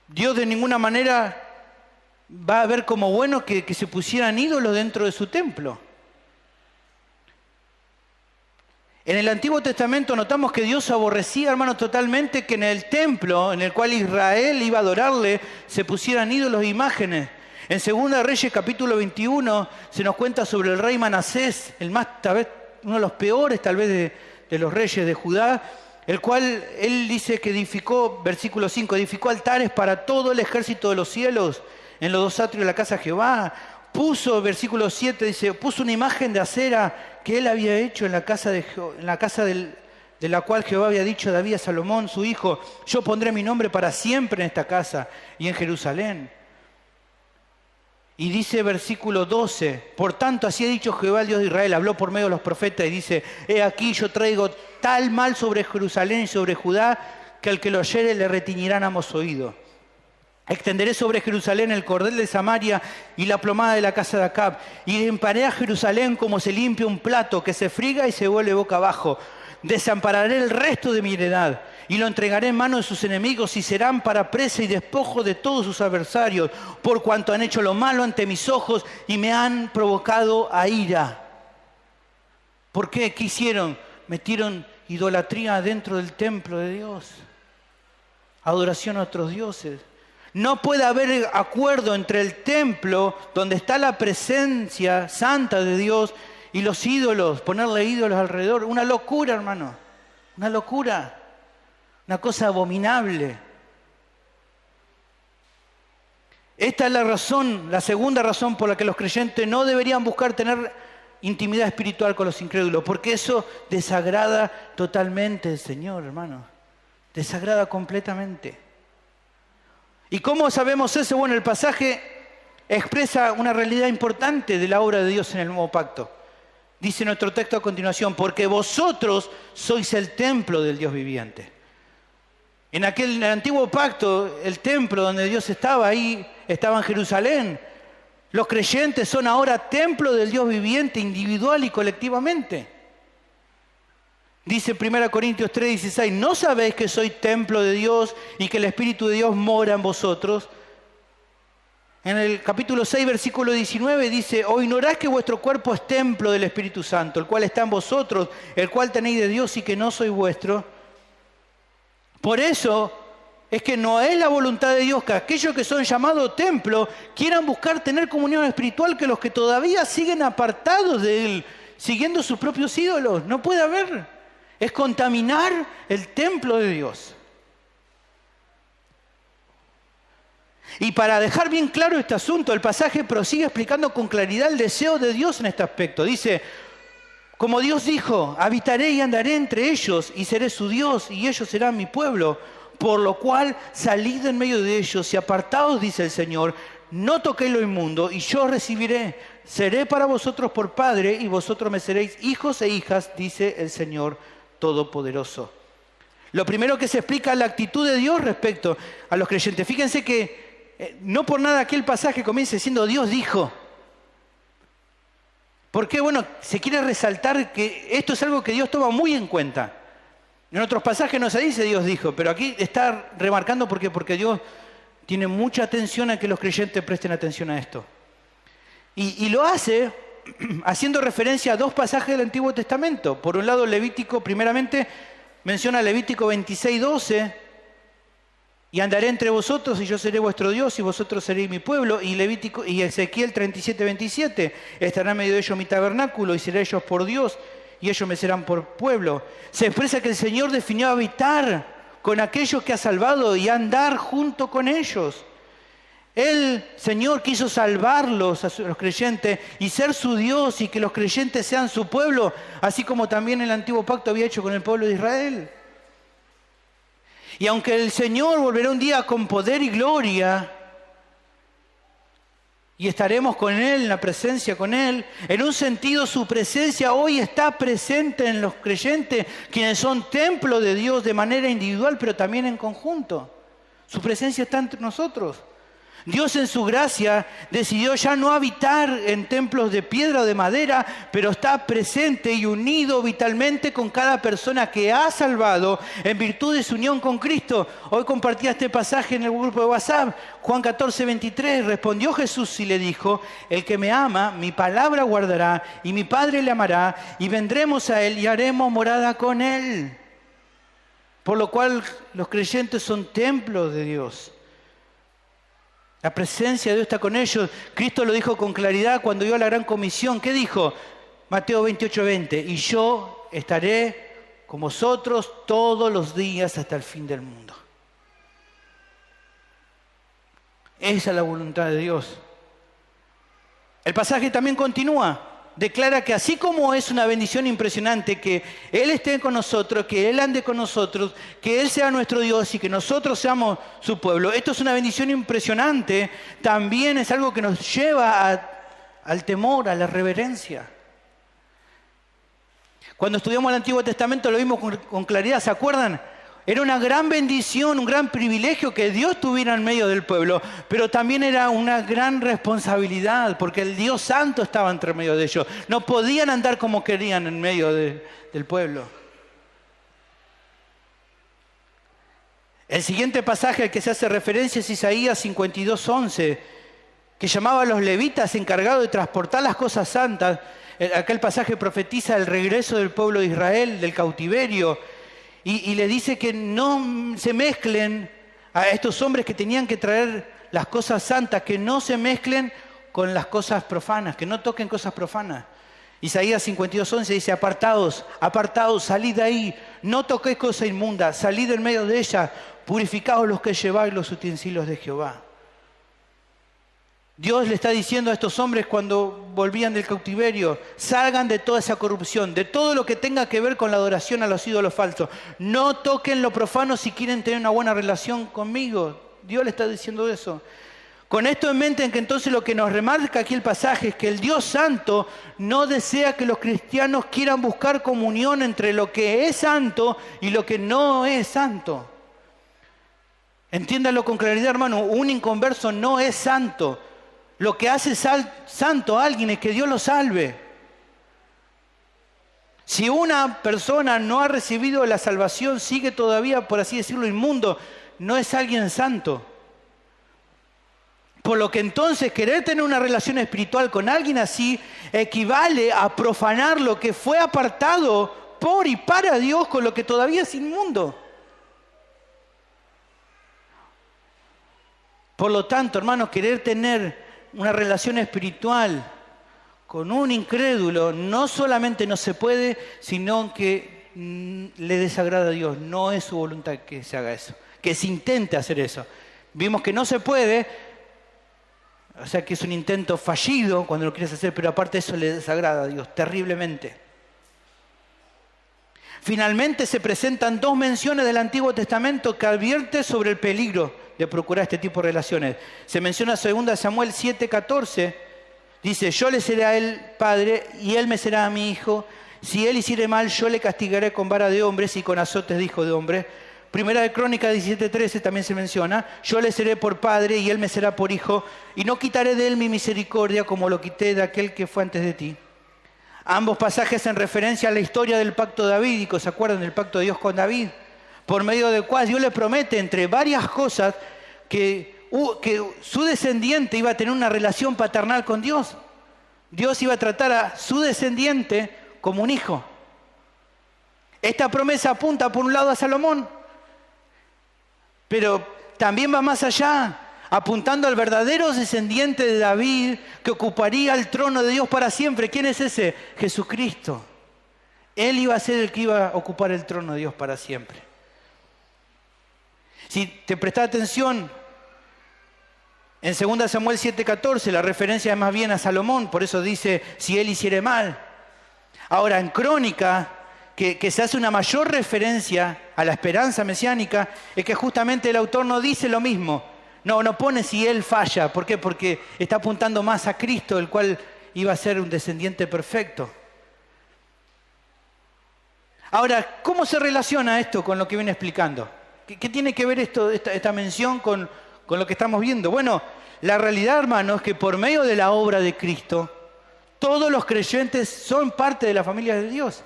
Dios de ninguna manera va a ver como bueno que se pusieran ídolos dentro de su templo. En el Antiguo Testamento notamos que Dios aborrecía, hermanos, totalmente que en el templo en el cual Israel iba a adorarle se pusieran ídolos e imágenes. En 2 Reyes capítulo 21 se nos cuenta sobre el rey Manasés, el más, tal vez, uno de los peores tal vez de los reyes de Judá, el cual él dice que edificó, versículo 5, edificó altares para todo el ejército de los cielos en los 2 atrios de la casa de Jehová. Puso, versículo 7, dice, puso una imagen de acera que él había hecho en la casa de la cual Jehová había dicho a David a Salomón, su hijo, yo pondré mi nombre para siempre en esta casa y en Jerusalén. Y dice versículo 12, por tanto así ha dicho Jehová el Dios de Israel, habló por medio de los profetas y dice, he aquí yo traigo tal mal sobre Jerusalén y sobre Judá que al que lo oyere le retiñirán ambos oídos. Extenderé sobre Jerusalén el cordel de Samaria y la plomada de la casa de Acab. Y limpiaré a Jerusalén como se limpia un plato que se friga y se vuelve boca abajo. Desampararé el resto de mi heredad y lo entregaré en manos de sus enemigos y serán para presa y despojo de todos sus adversarios, por cuanto han hecho lo malo ante mis ojos y me han provocado a ira. ¿Por qué? ¿Qué hicieron? Metieron idolatría dentro del templo de Dios. Adoración a otros dioses. No puede haber acuerdo entre el templo, donde está la presencia santa de Dios, y los ídolos, ponerle ídolos alrededor. Una locura, hermano. Una locura. Una cosa abominable. Esta es la razón, la segunda razón por la que los creyentes no deberían buscar tener intimidad espiritual con los incrédulos, porque eso desagrada totalmente al Señor, hermano. Desagrada completamente. ¿Y cómo sabemos eso? Bueno, el pasaje expresa una realidad importante de la obra de Dios en el nuevo pacto. Dice nuestro texto a continuación, porque vosotros sois el templo del Dios viviente. En el antiguo pacto, el templo donde Dios estaba, ahí estaba en Jerusalén. Los creyentes son ahora templo del Dios viviente, individual y colectivamente. Dice 1 Corintios 3:16, ¿no sabéis que soy templo de Dios y que el Espíritu de Dios mora en vosotros? En el capítulo 6, versículo 19 dice, ¿o ignoráis que vuestro cuerpo es templo del Espíritu Santo, el cual está en vosotros, el cual tenéis de Dios y que no soy vuestro? Por eso es que no es la voluntad de Dios que aquellos que son llamados templo quieran buscar tener comunión espiritual que los que todavía siguen apartados de Él, siguiendo sus propios ídolos. No puede haber. Es contaminar el templo de Dios. Y para dejar bien claro este asunto, el pasaje prosigue explicando con claridad el deseo de Dios en este aspecto. Dice, como Dios dijo, habitaré y andaré entre ellos y seré su Dios y ellos serán mi pueblo. Por lo cual salid en medio de ellos y apartaos, dice el Señor, no toquéis lo inmundo y yo recibiré. Seré para vosotros por padre y vosotros me seréis hijos e hijas, dice el Señor Todopoderoso. Lo primero que se explica es la actitud de Dios respecto a los creyentes. Fíjense que no por nada aquel pasaje comienza diciendo Dios dijo. Porque, bueno, se quiere resaltar que esto es algo que Dios toma muy en cuenta. En otros pasajes no se dice Dios dijo, pero aquí está remarcando porque Dios tiene mucha atención a que los creyentes presten atención a esto. Y lo hace haciendo referencia a dos pasajes del Antiguo Testamento. Por un lado, Levítico, primeramente, menciona Levítico 26:12, y andaré entre vosotros y yo seré vuestro Dios y vosotros seréis mi pueblo. Y Ezequiel 37:27, estará en medio de ellos mi tabernáculo y seré ellos por Dios y ellos me serán por pueblo. Se expresa que el Señor definió habitar con aquellos que ha salvado y andar junto con ellos. El Señor quiso salvarlos a los creyentes y ser su Dios y que los creyentes sean su pueblo, así como también el antiguo pacto había hecho con el pueblo de Israel. Y aunque el Señor volverá un día con poder y gloria, y estaremos con Él, en la presencia con Él, en un sentido su presencia hoy está presente en los creyentes, quienes son templo de Dios de manera individual, pero también en conjunto. Su presencia está entre nosotros. Dios en su gracia decidió ya no habitar en templos de piedra o de madera, pero está presente y unido vitalmente con cada persona que ha salvado en virtud de su unión con Cristo. Hoy compartía este pasaje en el grupo de WhatsApp, Juan 14:23, respondió Jesús y le dijo, el que me ama, mi palabra guardará y mi Padre le amará y vendremos a Él y haremos morada con Él. Por lo cual los creyentes son templos de Dios. La presencia de Dios está con ellos. Cristo lo dijo con claridad cuando dio la gran comisión. ¿Qué dijo? Mateo 28:20. Y yo estaré con vosotros todos los días hasta el fin del mundo. Esa es la voluntad de Dios. El pasaje también continúa. Declara que así como es una bendición impresionante que Él esté con nosotros, que Él ande con nosotros, que Él sea nuestro Dios y que nosotros seamos su pueblo, esto es una bendición impresionante, también es algo que nos lleva al temor, a la reverencia. Cuando estudiamos el Antiguo Testamento lo vimos con claridad, ¿se acuerdan? Era una gran bendición, un gran privilegio que Dios estuviera en medio del pueblo, pero también era una gran responsabilidad, porque el Dios Santo estaba entre medio de ellos. No podían andar como querían en medio del pueblo. El siguiente pasaje al que se hace referencia es Isaías 52:11, que llamaba a los levitas encargados de transportar las cosas santas, Acá el pasaje profetiza el regreso del pueblo de Israel, del cautiverio, y le dice que no se mezclen a estos hombres que tenían que traer las cosas santas, que no se mezclen con las cosas profanas, que no toquen cosas profanas. Isaías 52:11 dice, apartaos, apartaos, salid de ahí, no toquéis cosa inmunda, salid en medio de ella, purificaos los que lleváis los utensilios de Jehová. Dios le está diciendo a estos hombres cuando volvían del cautiverio, salgan de toda esa corrupción, de todo lo que tenga que ver con la adoración a los ídolos falsos. No toquen lo profano si quieren tener una buena relación conmigo. Dios le está diciendo eso. Con esto en mente, en que entonces lo que nos remarca aquí el pasaje es que el Dios Santo no desea que los cristianos quieran buscar comunión entre lo que es santo y lo que no es santo. Entiéndalo con claridad, hermano, un inconverso no es santo. Lo que hace santo a alguien es que Dios lo salve. Si una persona no ha recibido la salvación, sigue todavía, por así decirlo, inmundo, no es alguien santo. Por lo que entonces querer tener una relación espiritual con alguien así equivale a profanar lo que fue apartado por y para Dios con lo que todavía es inmundo. Por lo tanto, hermanos, querer tener una relación espiritual con un incrédulo no solamente no se puede, sino que le desagrada a Dios. No es su voluntad que se haga eso, que se intente hacer eso. Vimos que no se puede, o sea que es un intento fallido cuando lo quieres hacer, pero aparte de eso le desagrada a Dios terriblemente. Finalmente se presentan dos menciones del Antiguo Testamento que advierte sobre el peligro de procurar este tipo de relaciones. Se menciona 2 Samuel 7:14, dice, yo le seré a él padre y él me será a mi hijo. Si él hiciere mal, yo le castigaré con vara de hombres y con azotes de hijo de hombre. Primera de Crónicas 17:13 también se menciona, yo le seré por padre y él me será por hijo, y no quitaré de él mi misericordia como lo quité de aquel que fue antes de ti. Ambos pasajes en referencia a la historia del pacto davídico, ¿se acuerdan del pacto de Dios con David? Por medio del cual Dios le promete, entre varias cosas, que su descendiente iba a tener una relación paternal con Dios. Dios iba a tratar a su descendiente como un hijo. Esta promesa apunta por un lado a Salomón, pero también va más allá, apuntando al verdadero descendiente de David que ocuparía el trono de Dios para siempre. ¿Quién es ese? Jesucristo. Él iba a ser el que iba a ocupar el trono de Dios para siempre. Si te prestas atención, en 2 Samuel 7:14 la referencia es más bien a Salomón, por eso dice, si él hiciere mal. Ahora, en Crónica, que se hace una mayor referencia a la esperanza mesiánica, es que justamente el autor no dice lo mismo. No pone si él falla. ¿Por qué? Porque está apuntando más a Cristo, el cual iba a ser un descendiente perfecto. Ahora, ¿cómo se relaciona esto con lo que viene explicando? ¿Qué tiene que ver esta mención con lo que estamos viendo? Bueno, la realidad, hermanos, es que por medio de la obra de Cristo, todos los creyentes son parte de la familia de Dios.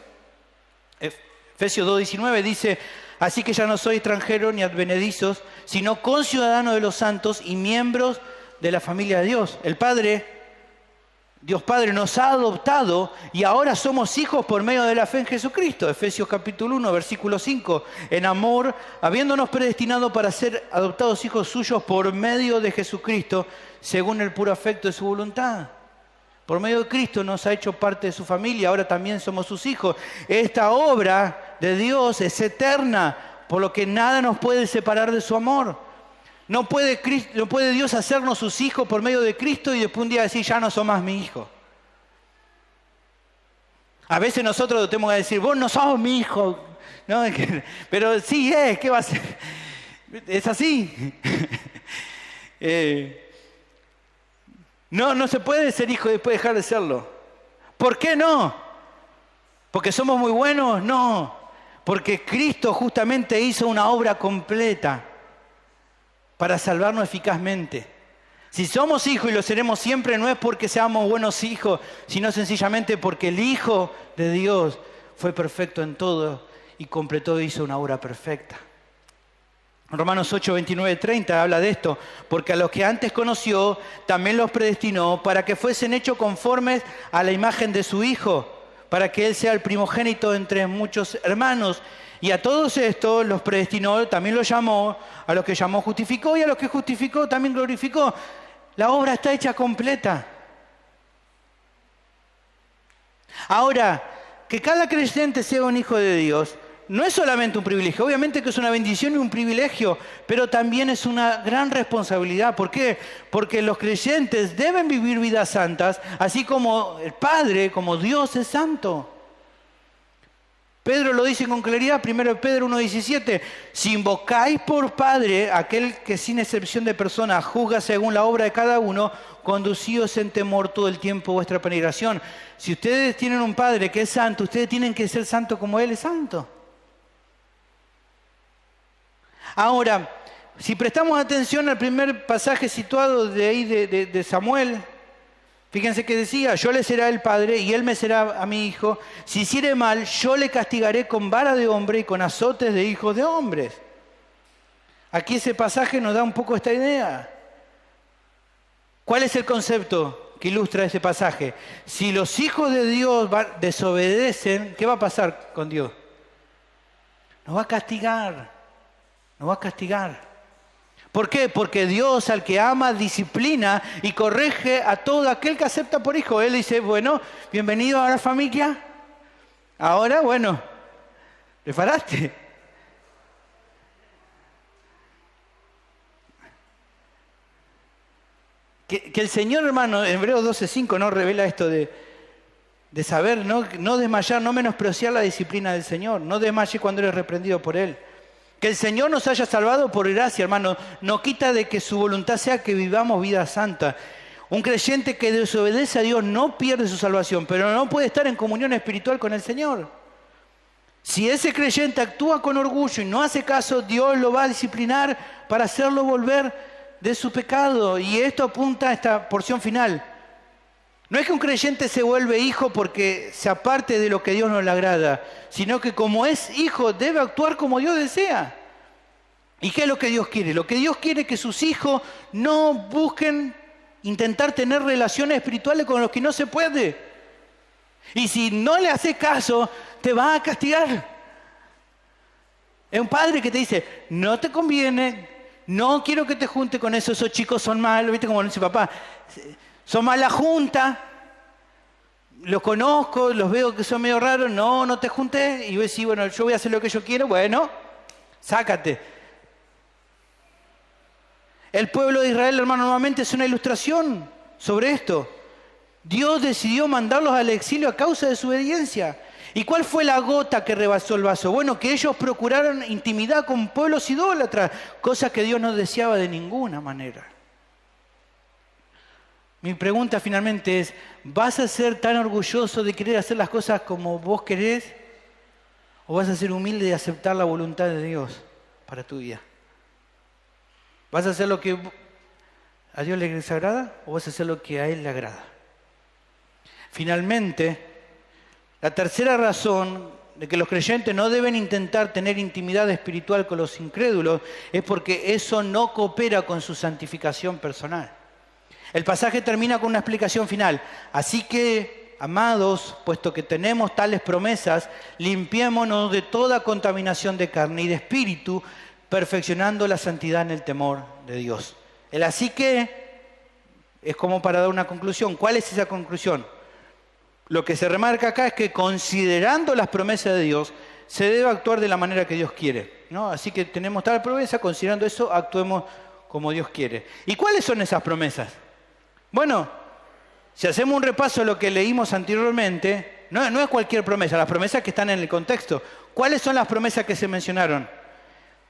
Efesios 2:19 dice, así que ya no sois extranjeros ni advenedizos, sino conciudadanos de los santos y miembros de la familia de Dios. El Padre, Dios Padre, nos ha adoptado y ahora somos hijos por medio de la fe en Jesucristo. Efesios capítulo 1, versículo 5. En amor, habiéndonos predestinado para ser adoptados hijos suyos por medio de Jesucristo, según el puro afecto de su voluntad. Por medio de Cristo nos ha hecho parte de su familia, ahora también somos sus hijos. Esta obra de Dios es eterna, por lo que nada nos puede separar de su amor. No puede Dios hacernos sus hijos por medio de Cristo y después un día decir, ya no sos más mi hijo. A veces nosotros tenemos que decir, vos no sos mi hijo. ¿No? Pero sí es, ¿qué va a ser? Es así. No se puede ser hijo y después dejar de serlo. ¿Por qué no? ¿Porque somos muy buenos? No. Porque Cristo justamente hizo una obra completa para salvarnos eficazmente. Si somos hijos y lo seremos siempre, no es porque seamos buenos hijos, sino sencillamente porque el Hijo de Dios fue perfecto en todo y completó e hizo una obra perfecta. Romanos 8, 29, 30 habla de esto. Porque a los que antes conoció, también los predestinó para que fuesen hechos conformes a la imagen de su Hijo, para que Él sea el primogénito entre muchos hermanos. Y a todos estos los predestinó, también los llamó, a los que llamó justificó, y a los que justificó también glorificó. La obra está hecha completa. Ahora, que cada creyente sea un hijo de Dios, no es solamente un privilegio, obviamente que es una bendición y un privilegio, pero también es una gran responsabilidad. ¿Por qué? Porque los creyentes deben vivir vidas santas, así como el Padre, como Dios es santo. Pedro lo dice con claridad, 1 Pedro 1:17, si invocáis por Padre aquel que sin excepción de personas juzga según la obra de cada uno, conducíos en temor todo el tiempo vuestra peregrinación. Si ustedes tienen un Padre que es santo, ustedes tienen que ser santos como Él es santo. Ahora, si prestamos atención al primer pasaje situado de ahí de Samuel, fíjense que decía, yo le seré el padre y él me será a mi hijo. Si hiciere mal, yo le castigaré con vara de hombre y con azotes de hijos de hombres. Aquí ese pasaje nos da un poco esta idea. ¿Cuál es el concepto que ilustra ese pasaje? Si los hijos de Dios desobedecen, ¿qué va a pasar con Dios? Nos va a castigar. Nos va a castigar. ¿Por qué? Porque Dios al que ama disciplina y corrige a todo aquel que acepta por hijo. Él dice, bueno, bienvenido a la familia. Ahora, bueno, ¿preparaste? Que el Señor, hermano, en Hebreos 12:5 nos revela esto de saber, no desmayar, no menospreciar la disciplina del Señor. No desmaye cuando eres reprendido por Él. Que el Señor nos haya salvado por gracia, hermano, no quita de que su voluntad sea que vivamos vida santa. Un creyente que desobedece a Dios no pierde su salvación, pero no puede estar en comunión espiritual con el Señor. Si ese creyente actúa con orgullo y no hace caso, Dios lo va a disciplinar para hacerlo volver de su pecado. Y esto apunta a esta porción final. No es que un creyente se vuelve hijo porque se aparte de lo que Dios no le agrada, sino que como es hijo debe actuar como Dios desea. ¿Y qué es lo que Dios quiere? Lo que Dios quiere es que sus hijos no busquen intentar tener relaciones espirituales con los que no se puede. Y si no le haces caso, te va a castigar. Es un padre que te dice, no te conviene, no quiero que te junte con eso, esos chicos son malos, ¿viste como dice papá? Son mala junta, los conozco, los veo que son medio raros, no te juntes. Y vos decís, bueno, yo voy a hacer lo que yo quiero, bueno, sácate. El pueblo de Israel, hermano, nuevamente es una ilustración sobre esto. Dios decidió mandarlos al exilio a causa de su obediencia. ¿Y cuál fue la gota que rebasó el vaso? Bueno, que ellos procuraron intimidad con pueblos idólatras, cosa que Dios no deseaba de ninguna manera. Mi pregunta finalmente es, ¿vas a ser tan orgulloso de querer hacer las cosas como vos querés? ¿O vas a ser humilde y aceptar la voluntad de Dios para tu vida? ¿Vas a hacer lo que a Dios le desagrada o vas a hacer lo que a Él le agrada? Finalmente, la tercera razón de que los creyentes no deben intentar tener intimidad espiritual con los incrédulos es porque eso no coopera con su santificación personal. El pasaje termina con una explicación final. Así que, amados, puesto que tenemos tales promesas, limpiémonos de toda contaminación de carne y de espíritu, perfeccionando la santidad en el temor de Dios. El así que es como para dar una conclusión. ¿Cuál es esa conclusión? Lo que se remarca acá es que considerando las promesas de Dios, se debe actuar de la manera que Dios quiere, ¿no? Así que tenemos tal promesa, considerando eso, actuemos como Dios quiere. ¿Y cuáles son esas promesas? Bueno, si hacemos un repaso de lo que leímos anteriormente, no es cualquier promesa, las promesas que están en el contexto. ¿Cuáles son las promesas que se mencionaron?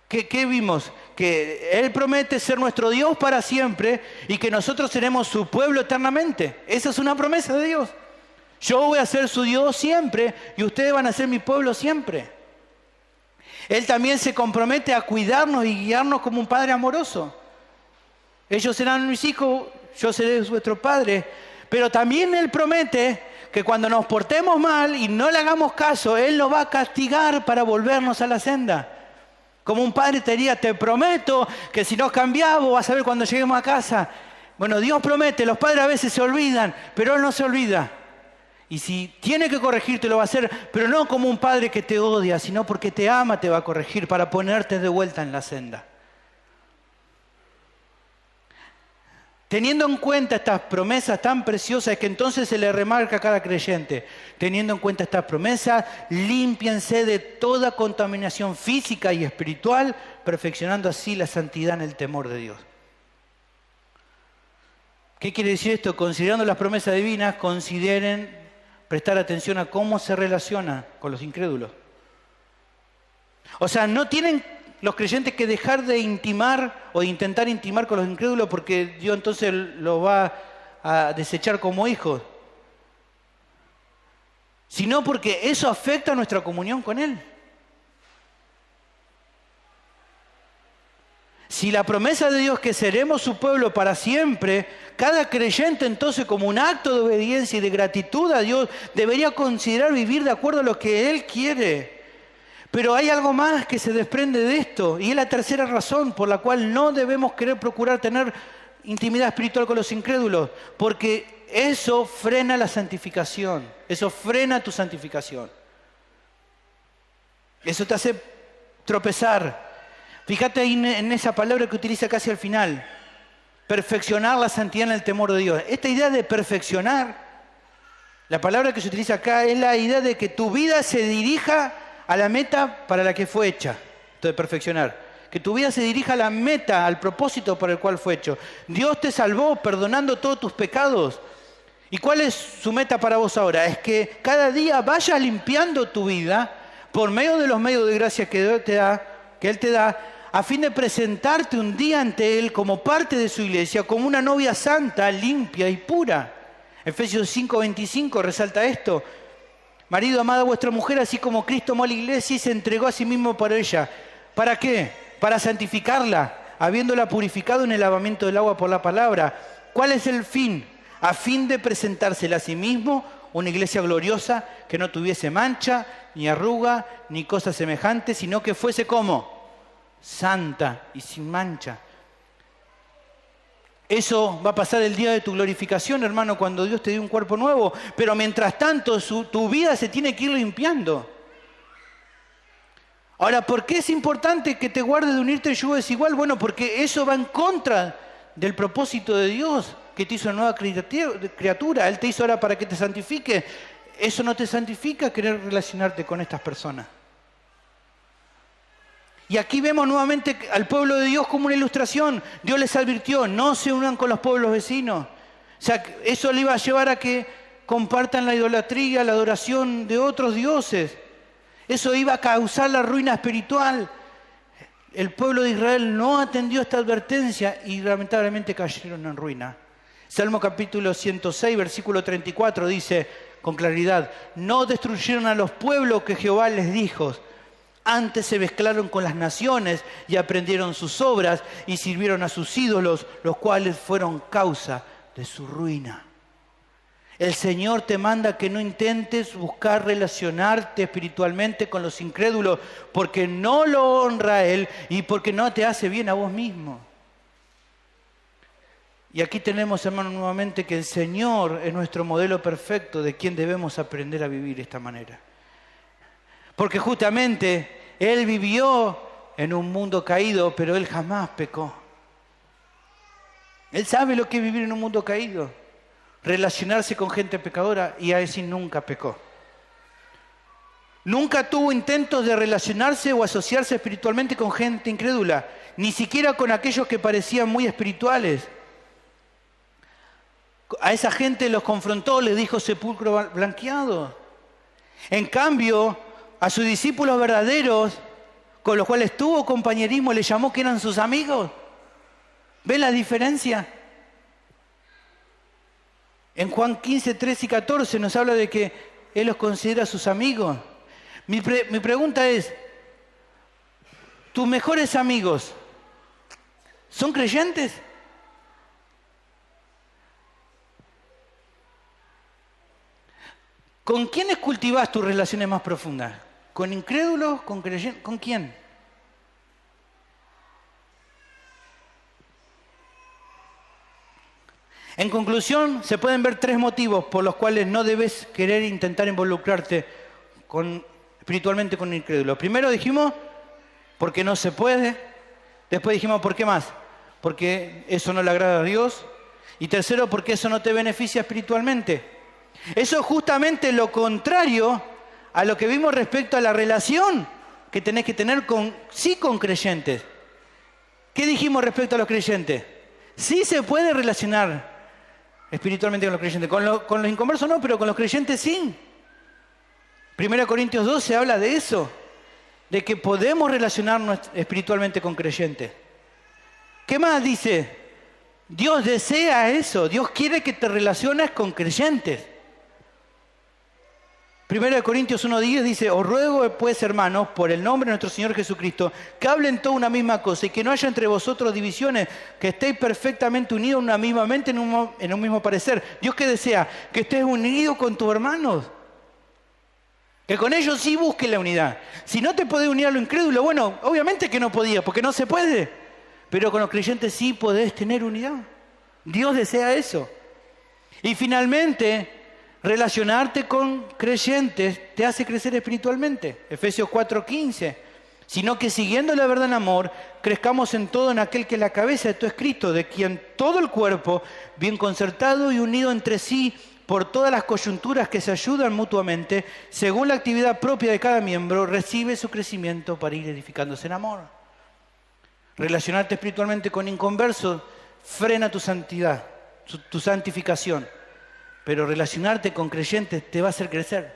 ¿Qué vimos? Que Él promete ser nuestro Dios para siempre y que nosotros seremos su pueblo eternamente. Esa es una promesa de Dios. Yo voy a ser su Dios siempre y ustedes van a ser mi pueblo siempre. Él también se compromete a cuidarnos y guiarnos como un padre amoroso. Ellos serán mis hijos, yo seré vuestro padre. Pero también Él promete que cuando nos portemos mal y no le hagamos caso, Él nos va a castigar para volvernos a la senda. Como un padre te diría, te prometo que si no cambiás, vos vas a ver cuando lleguemos a casa. Bueno, Dios promete, los padres a veces se olvidan, pero Él no se olvida. Y si tiene que corregirte, lo va a hacer, pero no como un padre que te odia, sino porque te ama, te va a corregir para ponerte de vuelta en la senda. Teniendo en cuenta estas promesas tan preciosas, es que entonces se le remarca a cada creyente. Teniendo en cuenta estas promesas, límpiense de toda contaminación física y espiritual, perfeccionando así la santidad en el temor de Dios. ¿Qué quiere decir esto? Considerando las promesas divinas, consideren prestar atención a cómo se relaciona con los incrédulos. O sea, no tienen los creyentes que dejar de intimar o de intentar intimar con los incrédulos porque Dios entonces los va a desechar como hijos, sino porque eso afecta nuestra comunión con Él. Si la promesa de Dios es que seremos su pueblo para siempre, cada creyente entonces como un acto de obediencia y de gratitud a Dios debería considerar vivir de acuerdo a lo que Él quiere. Pero hay algo más que se desprende de esto, y es la tercera razón por la cual no debemos querer procurar tener intimidad espiritual con los incrédulos, porque eso frena la santificación, eso frena tu santificación. Eso te hace tropezar. Fíjate ahí en esa palabra que utiliza casi al final, perfeccionar la santidad en el temor de Dios. Esta idea de perfeccionar, la palabra que se utiliza acá es la idea de que tu vida se dirija a la meta para la que fue hecha. Esto de perfeccionar. Que tu vida se dirija a la meta, al propósito para el cual fue hecho. Dios te salvó perdonando todos tus pecados. ¿Y cuál es su meta para vos ahora? Es que cada día vayas limpiando tu vida por medio de los medios de gracia que Él te da, a fin de presentarte un día ante Él como parte de su iglesia, como una novia santa, limpia y pura. Efesios 5:25 resalta esto. Marido, amad a vuestra mujer, así como Cristo amó a la iglesia y se entregó a sí mismo por ella. ¿Para qué? Para santificarla, habiéndola purificado en el lavamiento del agua por la palabra. ¿Cuál es el fin? A fin de presentársela a sí mismo una iglesia gloriosa que no tuviese mancha, ni arruga, ni cosa semejante, sino que fuese como santa y sin mancha. Eso va a pasar el día de tu glorificación, hermano, cuando Dios te dé un cuerpo nuevo. Pero mientras tanto, tu vida se tiene que ir limpiando. Ahora, ¿por qué es importante que te guardes de unirte al yugo desigual? Bueno, porque eso va en contra del propósito de Dios, que te hizo una nueva criatura. Él te hizo ahora para que te santifique. Eso no te santifica querer relacionarte con estas personas. Y aquí vemos nuevamente al pueblo de Dios como una ilustración. Dios les advirtió, no se unan con los pueblos vecinos. O sea, eso le iba a llevar a que compartan la idolatría, la adoración de otros dioses. Eso iba a causar la ruina espiritual. El pueblo de Israel no atendió esta advertencia y lamentablemente cayeron en ruina. Salmo capítulo 106, versículo 34 dice con claridad, no destruyeron a los pueblos que Jehová les dijo. Antes se mezclaron con las naciones y aprendieron sus obras y sirvieron a sus ídolos, los cuales fueron causa de su ruina. El Señor te manda que no intentes buscar relacionarte espiritualmente con los incrédulos porque no lo honra a Él y porque no te hace bien a vos mismo. Y aquí tenemos, hermano, nuevamente que el Señor es nuestro modelo perfecto de quien debemos aprender a vivir de esta manera. Porque justamente Él vivió en un mundo caído, pero Él jamás pecó. Él sabe lo que es vivir en un mundo caído, relacionarse con gente pecadora, y a decir nunca pecó. Nunca tuvo intentos de relacionarse o asociarse espiritualmente con gente incrédula, ni siquiera con aquellos que parecían muy espirituales. A esa gente los confrontó, les dijo sepulcro blanqueado. En cambio, a sus discípulos verdaderos, con los cuales tuvo compañerismo, les llamó que eran sus amigos. ¿Ven la diferencia? En Juan 15, 13 y 14 nos habla de que Él los considera sus amigos. Mi pregunta es, ¿tus mejores amigos son creyentes? ¿Con quiénes cultivas tus relaciones más profundas? ¿Con incrédulos? ¿Con creyentes? ¿Con quién? En conclusión, se pueden ver 3 motivos por los cuales no debes querer intentar involucrarte espiritualmente con un incrédulo. Primero dijimos, porque no se puede. Después dijimos, ¿por qué más? Porque eso no le agrada a Dios. Y tercero, porque eso no te beneficia espiritualmente. Eso es justamente lo contrario a lo que vimos respecto a la relación que tenés que tener con creyentes. ¿Qué dijimos respecto a los creyentes? Sí se puede relacionar espiritualmente con los creyentes. Con los inconversos no, pero con los creyentes sí. 1 Corintios 12 habla de eso, de que podemos relacionarnos espiritualmente con creyentes. ¿Qué más dice? Dios desea eso, Dios quiere que te relaciones con creyentes. 1 Corintios 1:10 dice, os ruego pues, hermanos, por el nombre de nuestro Señor Jesucristo, que hablen toda una misma cosa y que no haya entre vosotros divisiones, que estéis perfectamente unidos en una misma mente, en un mismo parecer. Dios que desea que estés unido con tus hermanos, que con ellos sí busques la unidad. Si no te podés unir a lo incrédulo, bueno, obviamente que no podías, porque no se puede, pero con los creyentes sí podés tener unidad. Dios desea eso. Y finalmente, relacionarte con creyentes te hace crecer espiritualmente. Efesios 4:15. Sino que siguiendo la verdad en amor, crezcamos en todo en aquel que es la cabeza de todo es Cristo, de quien todo el cuerpo, bien concertado y unido entre sí por todas las coyunturas que se ayudan mutuamente, según la actividad propia de cada miembro, recibe su crecimiento para ir edificándose en amor. Relacionarte espiritualmente con inconversos frena tu santidad, tu santificación. Pero relacionarte con creyentes te va a hacer crecer.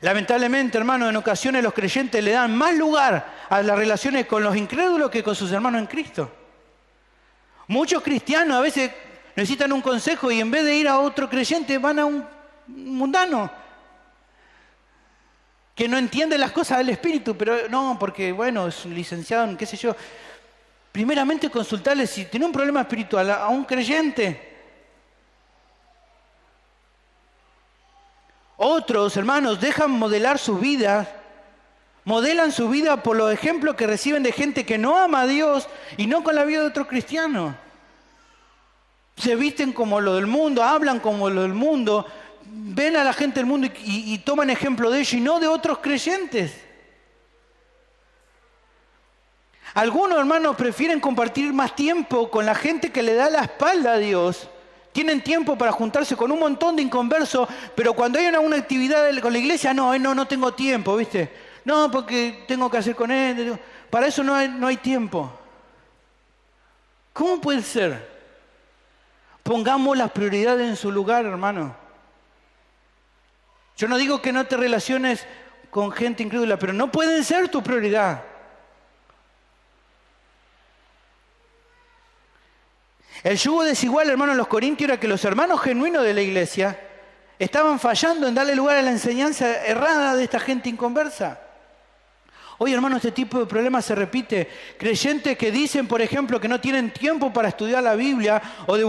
Lamentablemente, hermanos, en ocasiones los creyentes le dan más lugar a las relaciones con los incrédulos que con sus hermanos en Cristo. Muchos cristianos a veces necesitan un consejo y en vez de ir a otro creyente van a un mundano que no entiende las cosas del Espíritu, pero no, porque bueno, es un licenciado en qué sé yo. Primeramente consultarle si tiene un problema espiritual a un creyente. Otros, hermanos, dejan modelar sus vidas, modelan su vida por los ejemplos que reciben de gente que no ama a Dios y no con la vida de otro cristiano. Se visten como lo del mundo, hablan como lo del mundo, ven a la gente del mundo y toman ejemplo de ellos y no de otros creyentes. Algunos hermanos prefieren compartir más tiempo con la gente que le da la espalda a Dios. Tienen tiempo para juntarse con un montón de inconversos, pero cuando hay una actividad con la iglesia, no tengo tiempo, ¿viste? No, porque tengo que hacer con él. Para eso no hay tiempo. ¿Cómo puede ser? Pongamos las prioridades en su lugar, hermano. Yo no digo que no te relaciones con gente incrédula, pero no pueden ser tu prioridad. El yugo desigual, hermano, en los Corintios era que los hermanos genuinos de la iglesia estaban fallando en darle lugar a la enseñanza errada de esta gente inconversa. Hoy, hermano, este tipo de problemas se repite. Creyentes que dicen, por ejemplo, que no tienen tiempo para estudiar la Biblia o de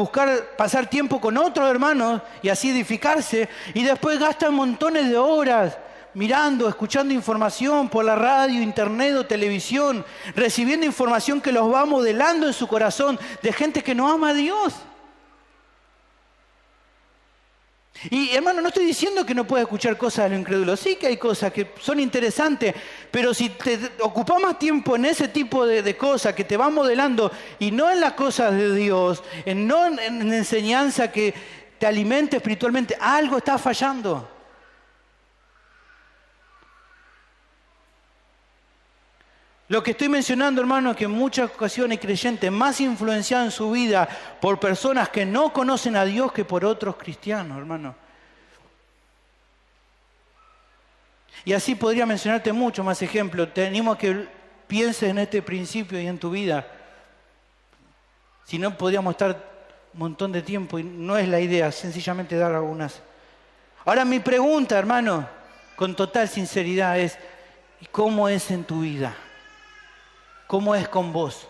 pasar tiempo con otros hermanos y así edificarse, y después gastan montones de horas mirando, escuchando información por la radio, internet o televisión, recibiendo información que los va modelando en su corazón de gente que no ama a Dios. Y hermano, no estoy diciendo que no puedas escuchar cosas de lo incrédulo, sí que hay cosas que son interesantes, pero si te ocupas más tiempo en ese tipo de cosas que te van modelando y no en las cosas de Dios, no en enseñanza que te alimente espiritualmente, algo está fallando. Lo que estoy mencionando, hermano, es que en muchas ocasiones hay creyentes más influenciados en su vida por personas que no conocen a Dios que por otros cristianos, hermano. Y así podría mencionarte muchos más ejemplos. Te animo a que pienses en este principio y en tu vida. Si no, podríamos estar un montón de tiempo y no es la idea, sencillamente dar algunas. Ahora mi pregunta, hermano, con total sinceridad es, ¿cómo es en tu vida? ¿Cómo es con vos?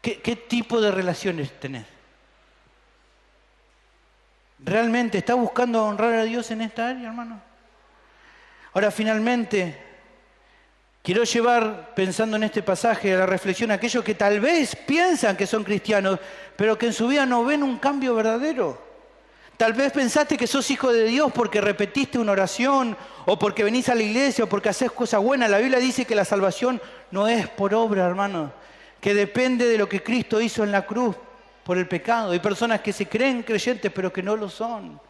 ¿Qué tipo de relaciones tenés? ¿Realmente estás buscando honrar a Dios en esta área, hermano? Ahora, finalmente, Quiero llevar, pensando en este pasaje, a la reflexión a aquellos que tal vez piensan que son cristianos, pero que en su vida no ven un cambio verdadero. Tal vez pensaste que sos hijo de Dios porque repetiste una oración, o porque venís a la iglesia, o porque haces cosas buenas. La Biblia dice que la salvación no es por obra, hermano, que depende de lo que Cristo hizo en la cruz por el pecado. Hay personas que se creen creyentes, pero que no lo son.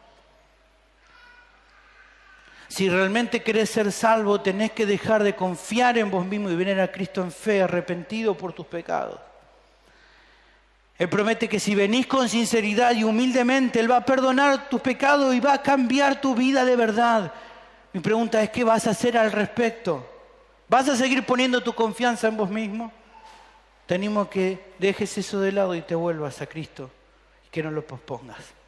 Si realmente querés ser salvo, tenés que dejar de confiar en vos mismo y venir a Cristo en fe, arrepentido por tus pecados. Él promete que si venís con sinceridad y humildemente, Él va a perdonar tus pecados y va a cambiar tu vida de verdad. Mi pregunta es, ¿qué vas a hacer al respecto? ¿Vas a seguir poniendo tu confianza en vos mismo? Te animo a que dejes eso de lado y te vuelvas a Cristo y que no lo pospongas.